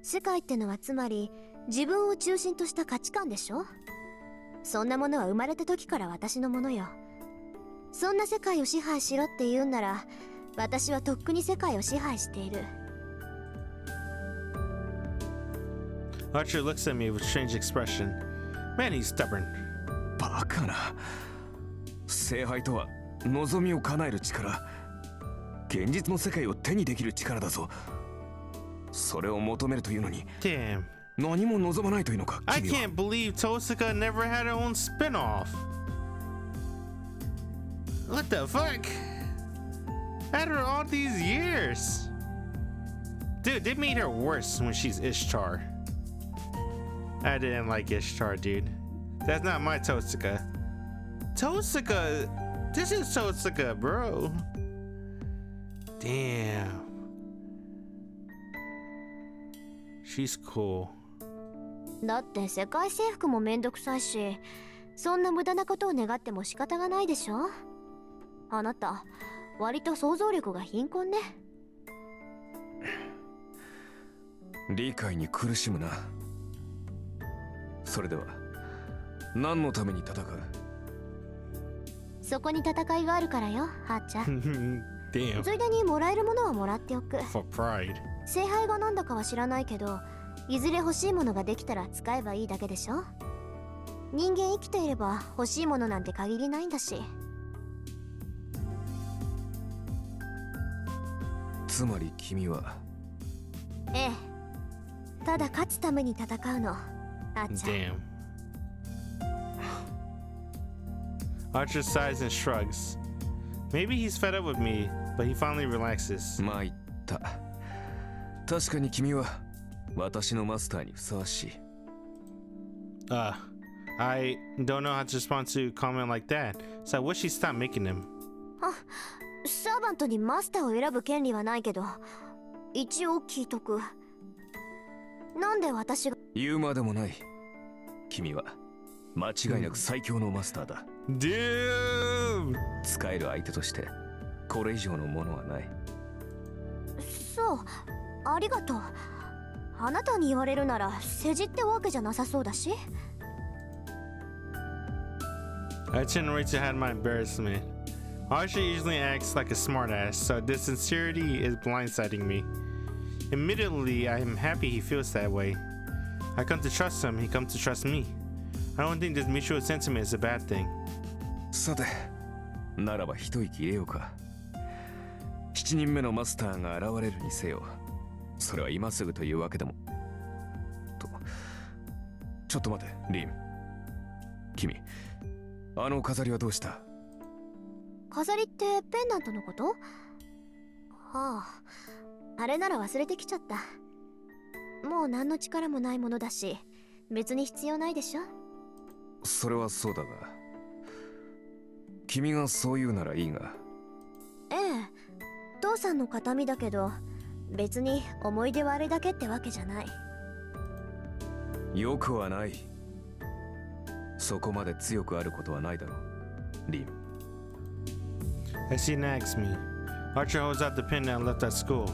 Speaker 3: 世界ってのはつまり自分を中心とした価値観でしょ？そんなものは生まれた時から私のものよ。そんな世界を支配しろって言うんなら、私はとっくに世界を支配している。
Speaker 1: Archer looks at me with strange expression. Man, he's stubborn.
Speaker 2: バカな。聖杯とは望みを叶える力。現実の世界を手にできる力だぞ。それを求めるというのに、
Speaker 1: Damn.
Speaker 2: 何も望まないというのか、
Speaker 1: I
Speaker 2: 君は。
Speaker 1: can't believe Tosaka never had her own spin-off. What the fuck? After all these years. Dude, they made her worse when she's Ishtar. I didn't like Ishtar, dude. That's not my Totsuka. Totsuka, this is Totsuka, bro. Damn. She's cool.
Speaker 3: だって世界征服もめんどくさいし、そんな無駄なことを願っても仕方がないでしょ。あなた、割と想像力が貧困ね。
Speaker 2: 理解に苦しむな。それでは何のために戦う？
Speaker 3: そこに戦いがあるからよ、はーちゃん。
Speaker 1: Damn.
Speaker 3: ついでにもらえるものはもらっておく。
Speaker 1: For pride.
Speaker 3: 聖杯がなんだかは知らないけど、いずれ欲しいものができたら使えばいいだけでしょ。人間生きていれば欲しいものなんて限りないんだし。
Speaker 2: つまり君は。
Speaker 3: ええ、ただ勝つために戦うの、あっちゃん。
Speaker 1: Damn. Archer sighs and shrugs. Maybe he's fed up with me, but he finally relaxes.
Speaker 2: まあ言った。確かに君は私のマスターにふさわしい。
Speaker 1: I don't know how to respond to a comment like that, so I wish he stopped making them.
Speaker 3: サーバントにマスターを選ぶ権利はないけど、一応聞いとく。なんで私が。
Speaker 2: 言うまでもない。君は間違いなく最強のマスターだ。
Speaker 1: Dude!
Speaker 2: 使える相手としてこれ以上のものはない。
Speaker 3: そう、ありがとう。あなたに言われるなら世辞ってわけじゃなさそうだし。
Speaker 1: I tend to hide my embarrassment. Archer usually acts like a smartass, so this sincerity is blindsiding me. Admittedly, I am happy he feels that way. I come to trust him, he comes to trust me. I don't think this mutual sentiment is a bad thing.
Speaker 2: さて、ならば一息入れようか。7人目のマスターが現れるにせよ、それは今すぐというわけでも。ちょっと待て、リン。君、あの飾りはどうした？
Speaker 3: 飾りってペンダントのこと？はあ、あれなら忘れてきちゃった。もう何の力もないものだし、別に必要ないでしょ。
Speaker 2: それはそうだが、君がそう言うならいいが。
Speaker 3: ええ、父さんの形見だけど、別に思い出はあれだけってわけじゃない。
Speaker 2: よくはない。そこまで強くあることはないだろう、リン。
Speaker 1: I see nags me. Archer holds out the pen that left at school.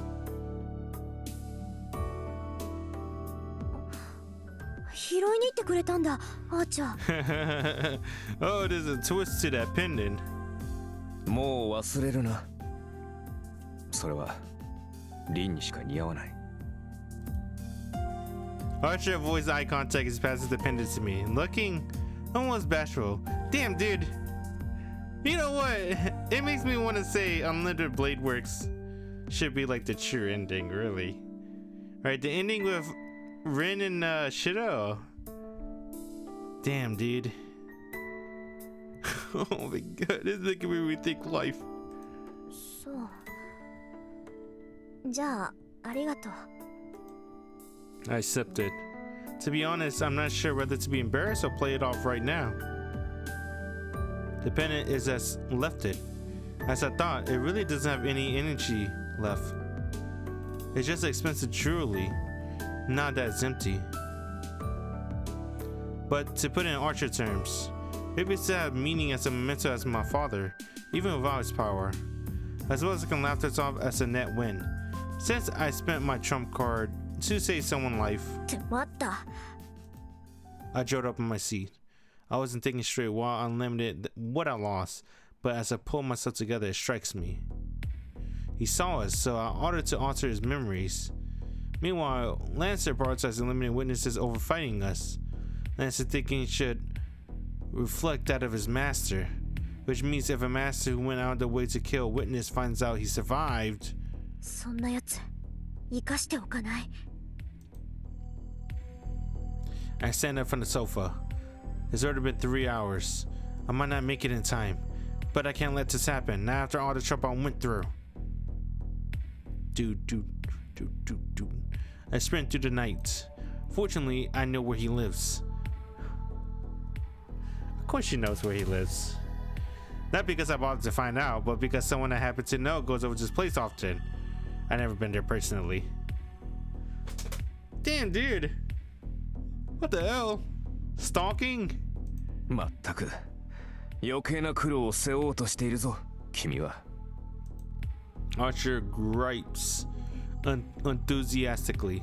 Speaker 3: 拾いに行ってくれたんだ、あーちゃん。
Speaker 1: Oh, there's a twist to that pendant.
Speaker 2: もう忘れるな。それはリンにしか似合わない。
Speaker 1: Archer avoids eye contact as he passes the pendant to me, looking almost bashful. Damn, dude. You know what? It makes me want to say Unlimited Blade Works should be like the true ending, really. Right, the ending with Rin and Shiro. Damn, dude. Oh my god, this is making me rethink life.
Speaker 3: そう。じゃあ、ありがとう。
Speaker 1: I sipped it. To be honest, I'm not sure whether to be embarrassed or play it off right now. The pendant is as left it. As I thought, it really doesn't have any energy left. It's just expensive jewelry. Not that it's empty. But to put it in Archer terms, maybe it's to have meaning as a memento as my father, even without his power. As well as I can laugh this off as a net win. Since I spent my trump card to save someone's life.
Speaker 3: って待った。
Speaker 1: I jolted up in my seat. I wasn't thinking straight while unlimited what I lost, but as I pull myself together, it strikes me. He saw us, so I ordered to alter his memories. Meanwhile, Lancer prioritized eliminating witnesses over fighting us. Lancer thinking he should reflect that of his master, which means if a master who went out of the way to kill a witness finds out he survived.
Speaker 3: そんなやつ、生かしておかない。
Speaker 1: I stand up from the sofa. It's already been 3 hours. I might not make it in time, but I can't let this happen. Not after all the trouble I went through. I sprint through the night. Fortunately, I know where he lives. Of course she knows where he lives. Not because I bothered to find out, but because someone I happen to know goes over to this place often. I've never been there personally. Damn, dude. What the hell? Stalking?
Speaker 2: まったく余計な苦労を背負おうとしているぞ君は。
Speaker 1: Archer gripes enthusiastically.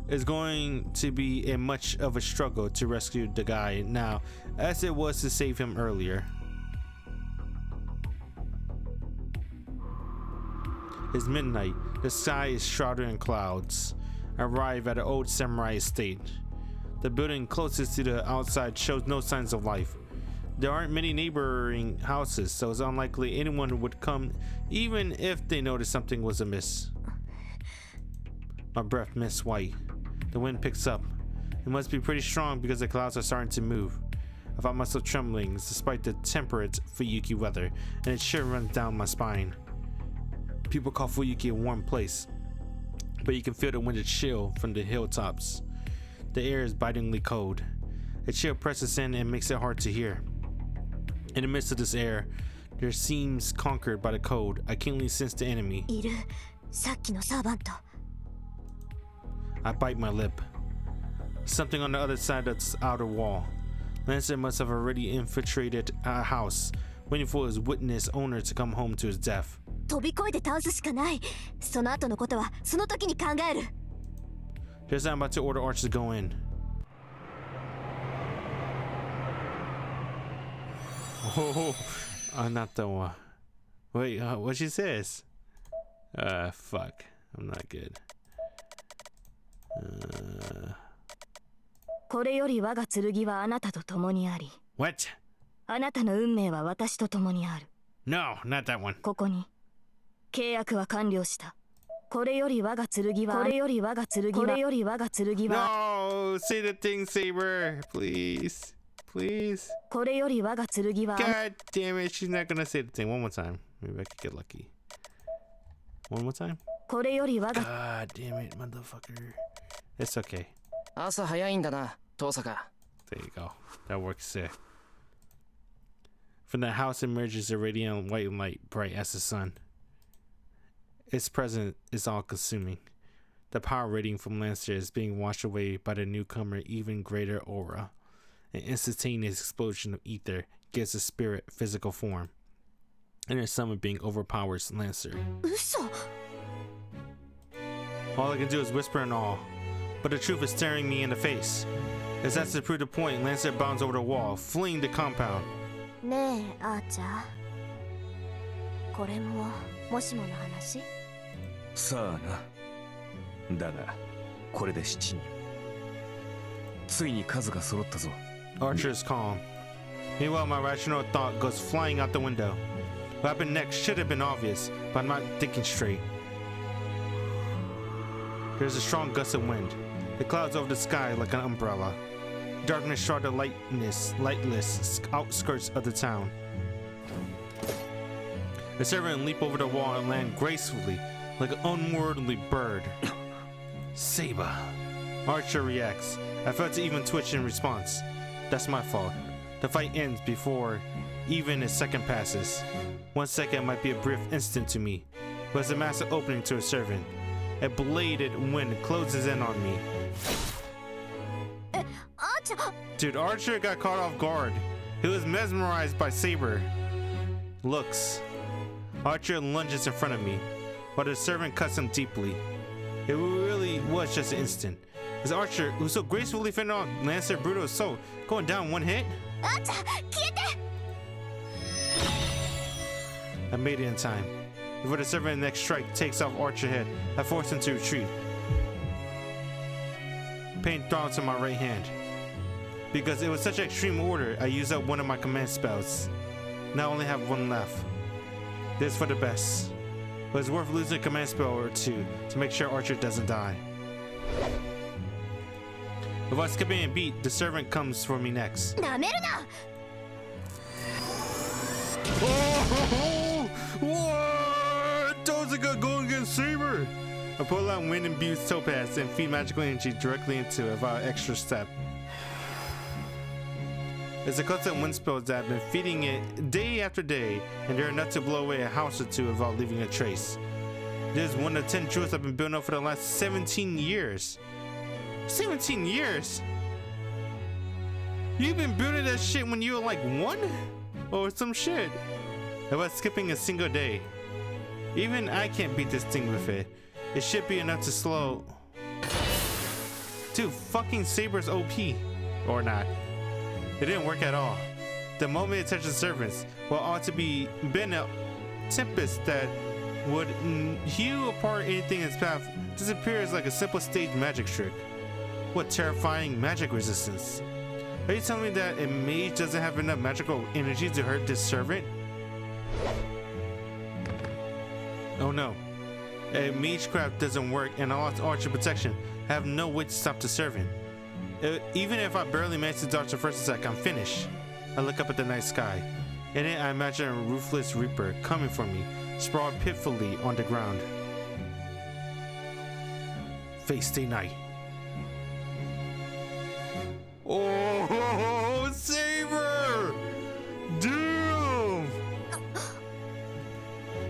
Speaker 1: It's going to be a much of a struggle to rescue the guy now, as it was to save him earlier. It's midnight. The sky is shrouded in clouds. I arrive at an old samurai estate. The building closest to the outside shows no signs of life. There aren't many neighboring houses, so it's unlikely anyone would come even if they noticed something was amiss. My breath mists white. The wind picks up. It must be pretty strong because the clouds are starting to move. I find myself trembling despite the temperate Fuyuki weather, and a chill runs down my spine. People call Fuyuki a warm place, but you can feel the winter chill from the hilltops. The air is bitingly cold. A chill presses in and makes it hard to hear. In the midst of this air, there seems conquered by the cold. I keenly sense the enemy.
Speaker 3: いる。さっきのサーバント。
Speaker 1: I bite my lip. Something on the other side of this outer wall. Lancer must have already infiltrated our house, waiting for his witness owner to come home to his death.
Speaker 3: 飛び越えて倒すしかない。その後のことはその時に考える。
Speaker 1: Just now I'm about to order Archer to go in. Oh, not the one. Wait, what she says? Fuck. I'm not good.
Speaker 3: これより我が剣はあなたと共にあり。
Speaker 1: What?
Speaker 3: あなたの運命は私と共にある。
Speaker 1: No, not that one.
Speaker 3: ここに契約は完了した。これより我が剣はこれより我が剣はこれより我が剣は
Speaker 1: No, say the thing, Saber, please, please.
Speaker 3: これより我が剣は
Speaker 1: God damn it, she's not gonna say the thing one more time. Maybe I could get lucky. One more time.
Speaker 3: これより我が
Speaker 1: God damn it, motherfucker. It's okay.
Speaker 6: 朝早いんだな、遠坂。
Speaker 1: There you go. That works there. From the house emerges a radiant white light, bright as the sun. Its presence is all-consuming. The power radiating from Lancer is being washed away by the newcomer even greater aura. An instantaneous explosion of ether gives the spirit physical form. And her summon being overpowers Lancer.
Speaker 3: 嘘。
Speaker 1: All I can do is whisper in awe, but the truth is staring me in the face. As that's to prove the point, Lancer bounds over the wall, fleeing the compound.
Speaker 3: ねえ、アーチャー。これももしもの話？
Speaker 2: さあな。だがこれで7人。ついに数が揃ったぞ。
Speaker 1: Archer is calm. Meanwhile, my rational thought goes flying out the window. What happened next should have been obvious, but I'm not thinking straight. There's a strong gust of wind. The clouds over the sky like an umbrella. Darkness shroud the lightless outskirts of the town. The servant leap over the wall and land gracefully like an unworldly bird. Saber. Archer reacts. I fail to even twitch in response. That's my fault. The fight ends before even a second passes. 1 second might be a brief instant to me, but it's a massive opening to a servant. A bladed wind closes in on me.
Speaker 3: アーチャー。
Speaker 1: Dude, Archer got caught off guard. He was mesmerized by Saber. Looks. Archer lunges in front of me, while the servant cuts him deeply. It really was just an instant. As Archer, who so gracefully fended off Lancer Bruto's soul, going down one hit?
Speaker 3: アーチャー、消えて。
Speaker 1: I made it in time. Before the servant's next strike takes off Archer's head, I force him to retreat. Pain throbs in my right hand. Because it was such an extreme order, I used up one of my command spells. Now I only have one left. This is for the best. But it's worth losing a command spell or two to make sure Archer doesn't die. Without skipping a beat, the servant comes for me next.
Speaker 3: なめるな。
Speaker 1: Oh! What? Tozuka going against fucking saber! I pull out wind imbued topaz and feed magical energy directly into it without extra step. It's a constant wind spells that I've been feeding it day after day, and they're enough to blow away a house or two without leaving a trace. This is one of 10 jewels I've been building up for the last 17 years. 17 years? You've been building that shit when you were like 1? Or some shit. About skipping a single day. Even I can't beat this thing with it. It should be enough to slow. Dude, fucking Saber's OP. Or not. It didn't work at all. The moment it touched the servants, what ought to be been a tempest that would hew apart anything in its path disappears like a simple stage magic trick. What terrifying magic resistance. Are you telling me that a mage doesn't have enough magical energy to hurt this servant? Oh no. A magecraft doesn't work and I lost archer protection. I have no way to stop the servant. Even if I barely manage to dodge the first attack, I'm finished. I look up at the night sky. In it, I imagine a ruthless reaper coming for me, sprawled pitifully on the ground. Face day night. Oh, Saber! Doom!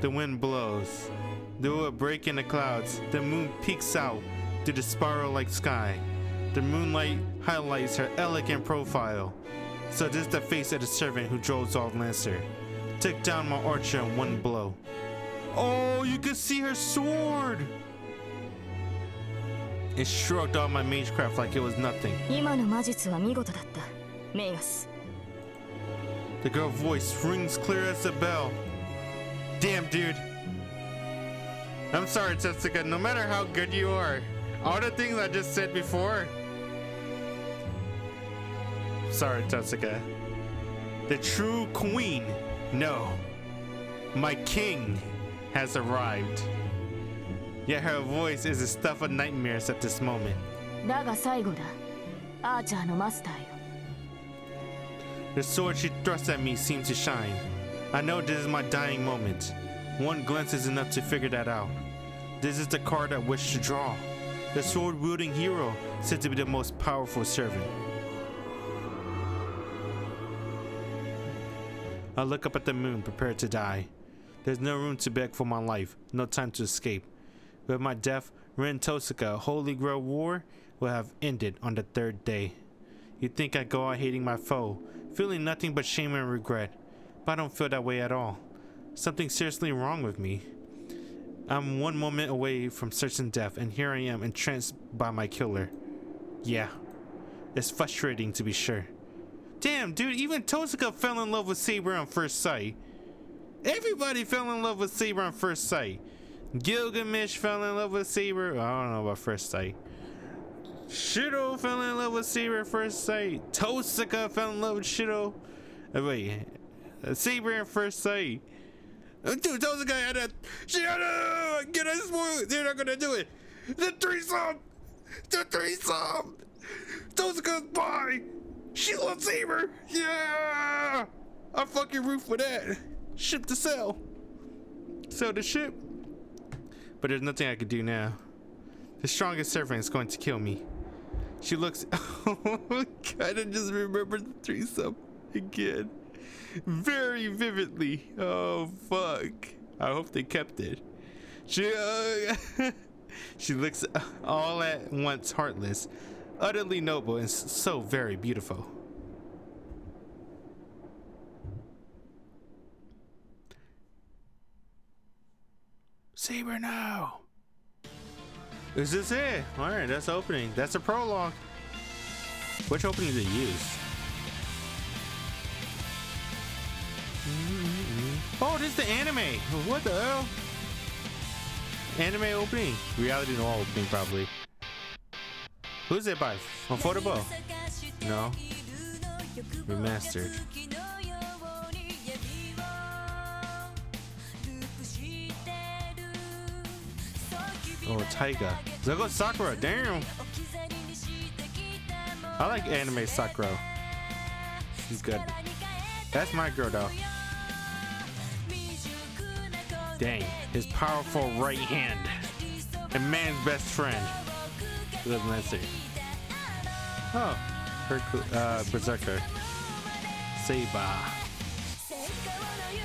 Speaker 1: The wind blows. Through a break in the clouds, the moon peeks out through the spiral-like sky. The moonlight highlights her elegant profile. So this is the face of the servant who drove off Lancer. Took down my archer in one blow. Oh, you can see her sword! It shrugged off my magecraft like it was nothing. The girl's voice rings clear as a bell. Damn, dude. I'm sorry, Jessica. No matter how good you are, all the things I just said before. Sorry, Jessica. The true queen. No. My king has arrived. Yet her voice is the stuff of nightmares at this moment. The sword she thrust at me seemed to shine. I know this is my dying moment. One glance is enough to figure that out. This is the card I wish to draw. The sword-wielding hero said to be the most powerful servant. I look up at the moon, prepared to die. There's no room to beg for my life, no time to escape. With my death, Ren Tosaka, Holy Grail War, will have ended on the 3rd day. You'd think I'd go out hating my foe, feeling nothing but shame and regret. But I don't feel that way at all. Something's seriously wrong with me. I'm one moment away from certain death, and here I am entranced by my killer. Yeah, it's frustrating to be sure. Damn, dude, even Tosaka fell in love with Saber on first sight. Everybody fell in love with Saber on first sight. Gilgamesh fell in love with Saber. I don't know about first sight. Shido fell in love with Saber at first sight. Tosaka fell in love with Shido. Wait, Saber at first sight. Dude, Tosaka had a Shido! Get us spoiled! They're not gonna do it! The threesome! The threesome! Tosaka's by! She loves Saber! Yeah! I fucking root for that. Ship to sell. Sell the ship. But there's nothing I can do now. The strongest servant is going to kill me. She looks. Oh my god, I just remembered the threesome again. Very vividly. Oh fuck. I hope they kept it. She looks all at once heartless, utterly noble, and so very beautiful. Saber now. Is this it? Alright, that's the opening. That's the prologue. Which opening did they use? Oh, this is the anime. What the hell? Anime opening. Reality noir opening, probably. Who's it by? Affordable? No. Remastered. Oh, Taiga. There goes Sakura. Damn. I like anime Sakura. She's good. That's my girl, though. Dang, his powerful right hand. A man's best friend. What does that say? Oh, Berserker. Seiba.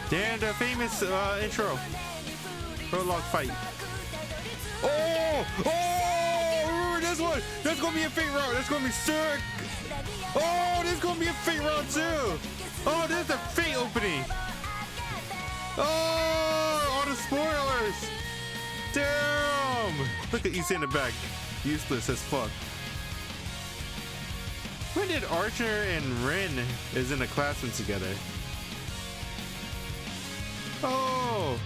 Speaker 1: Damn, the famous intro. Prologue fight. Oh! Remember this one? That's gonna be a fate round. That's gonna be sick. Oh, this is gonna be a fate round too. Oh, this is the fate opening. Oh, all the spoilers. Damn. Look at Issa in the back. Useless as fuck. When did Archer and Ren is in a classroom together? Oh.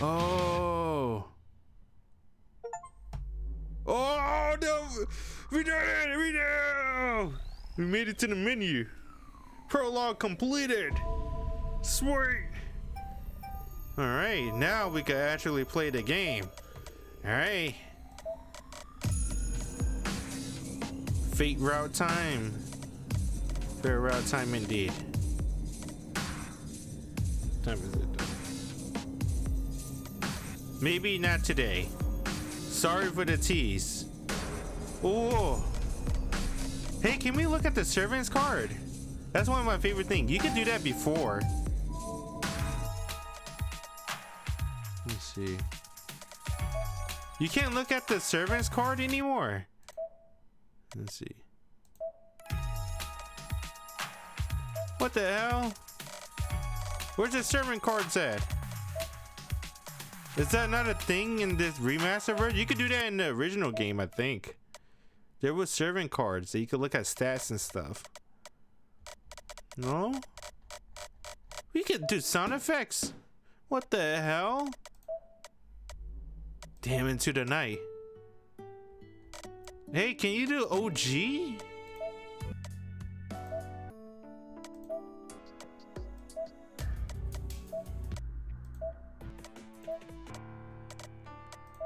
Speaker 1: Oh no! We did it! We made it to the menu. Prologue completed. Sweet. All right, now we can actually play the game. All right. Fate route time. Fair route time indeed. What time is it? Maybe not today. Sorry for the tease. Oh. Hey, can we look at the servant's card? That's one of my favorite things. You could do that before. Let's see. You can't look at the servant's card anymore. Let's see. What the hell? Where's the servant cards at? Is that not a thing in this remaster version? You could do that in the original game, I think. There was servant cards that you could look at stats and stuff. No? We could do sound effects. What the hell? Damn, Into the Night. Hey, can you do OG?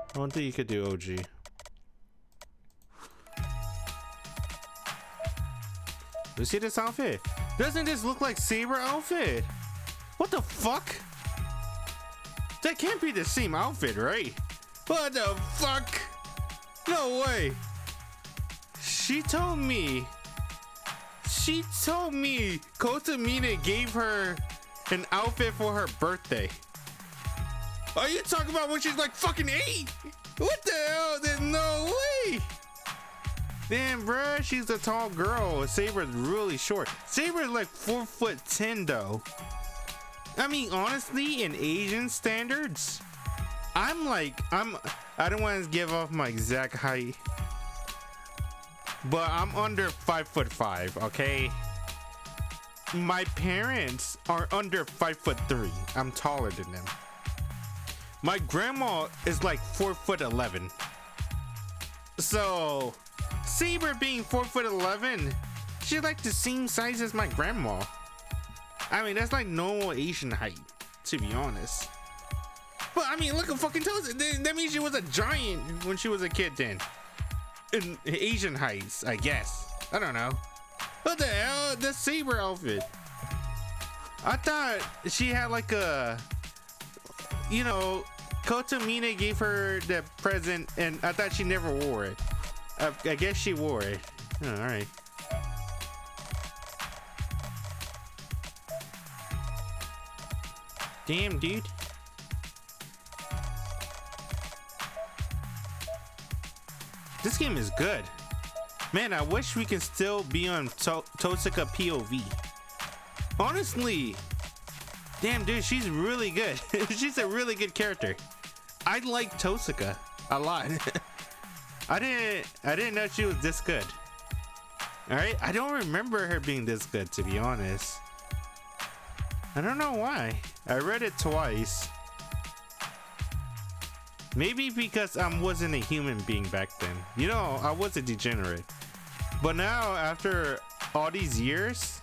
Speaker 1: I don't think you could do OG. You see this outfit? Doesn't this look like Saber outfit? What the fuck? That can't be the same outfit, right? What the fuck? No way. She told me Kotamina gave her an outfit for her birthday. Are you talking about when she's like fucking 8? What the hell? There's no way. Damn, bruh, she's a tall girl. Saber's really short. Saber's like 4'10" though. I mean, honestly, in Asian standards, I don't want to give off my exact height, but I'm under 5'5", okay? My parents are under 5'3". I'm taller than them. My grandma is like 4'11". So, Saber being 4'11", she's like the same size as my grandma. I mean, that's like normal Asian height, to be honest. But I mean, look at fucking toes. That means she was a giant when she was a kid then. In Asian heights, I guess. I don't know. What the hell? The Saber outfit. I thought she had like a, you know, Kotomine gave her the present and I thought she never wore it. I guess she wore it. Oh, all right. Damn, dude. This game is good. Man, I wish we can still be on Tosaka POV. Honestly, damn, dude, she's really good. She's a really good character. I like Tosaka a lot. I didn't know she was this good. All right, I don't remember her being this good, to be honest. I don't know why. I read it twice. Maybe because I wasn't a human being back then. You know, I was a degenerate. But now, after all these years,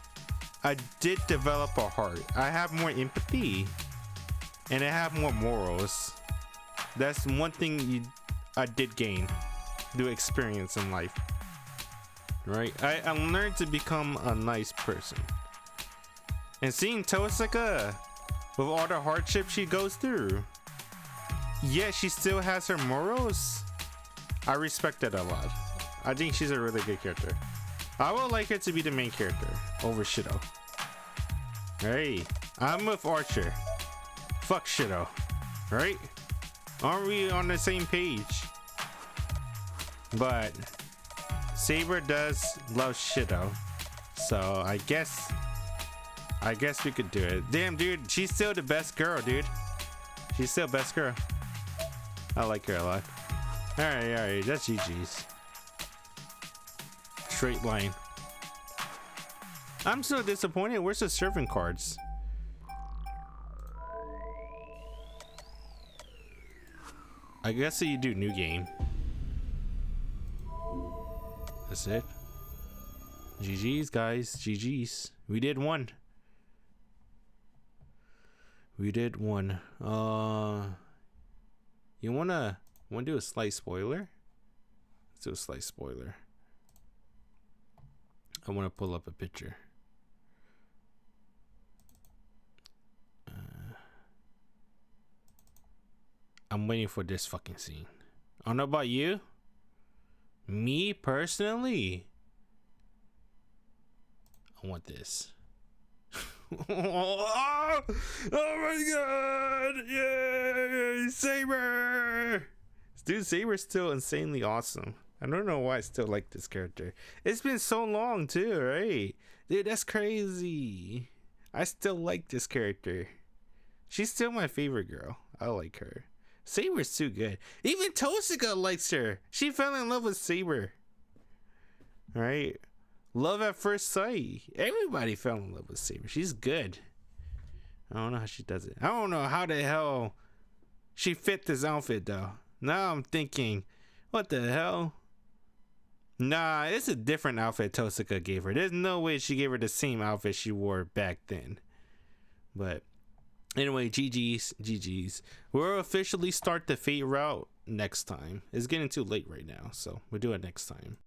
Speaker 1: I did develop a heart. I have more empathy. And I have more morals. That's one thing I did gain through experience in life. Right? I learned to become a nice person. And seeing Tosaka with all the hardship she goes through, yet she still has her morals. I respect that a lot. I think she's a really good character. I would like her to be the main character over Shido. Hey, I'm with Archer. Fuck Shido. Right? Aren't we on the same page? But Saber does love Shido. So I guess we could do it. Damn, dude, she's still the best girl, dude. She's still best girl. I like her a lot. Alright, that's GG's. Straight line. I'm so disappointed. Where's the servant cards? I guess you do new game. That's it. GG's, guys. GG's. We did one. We did one. You wanna do a slight spoiler? Let's do a slight spoiler. I wanna pull up a picture. I'm waiting for this fucking scene. I don't know about you. Me personally, I want this. Oh my god! Yay! Saber! Dude, Saber's still insanely awesome. I don't know why I still like this character. It's been so long too, right? Dude, that's crazy. I still like this character. She's still my favorite girl. I like her. Saber's too good. Even Toshiga likes her. She fell in love with Saber. Right? Love at first sight. Everybody fell in love with Saber. She's good. I don't know how she does it. I don't know how the hell she fit this outfit though. Now I'm thinking, what the hell? Nah, it's a different outfit Toshiga gave her. There's no way she gave her the same outfit she wore back then. But anyway, GG's. We'll officially start the Fate route next time. It's getting too late right now, so we'll do it next time.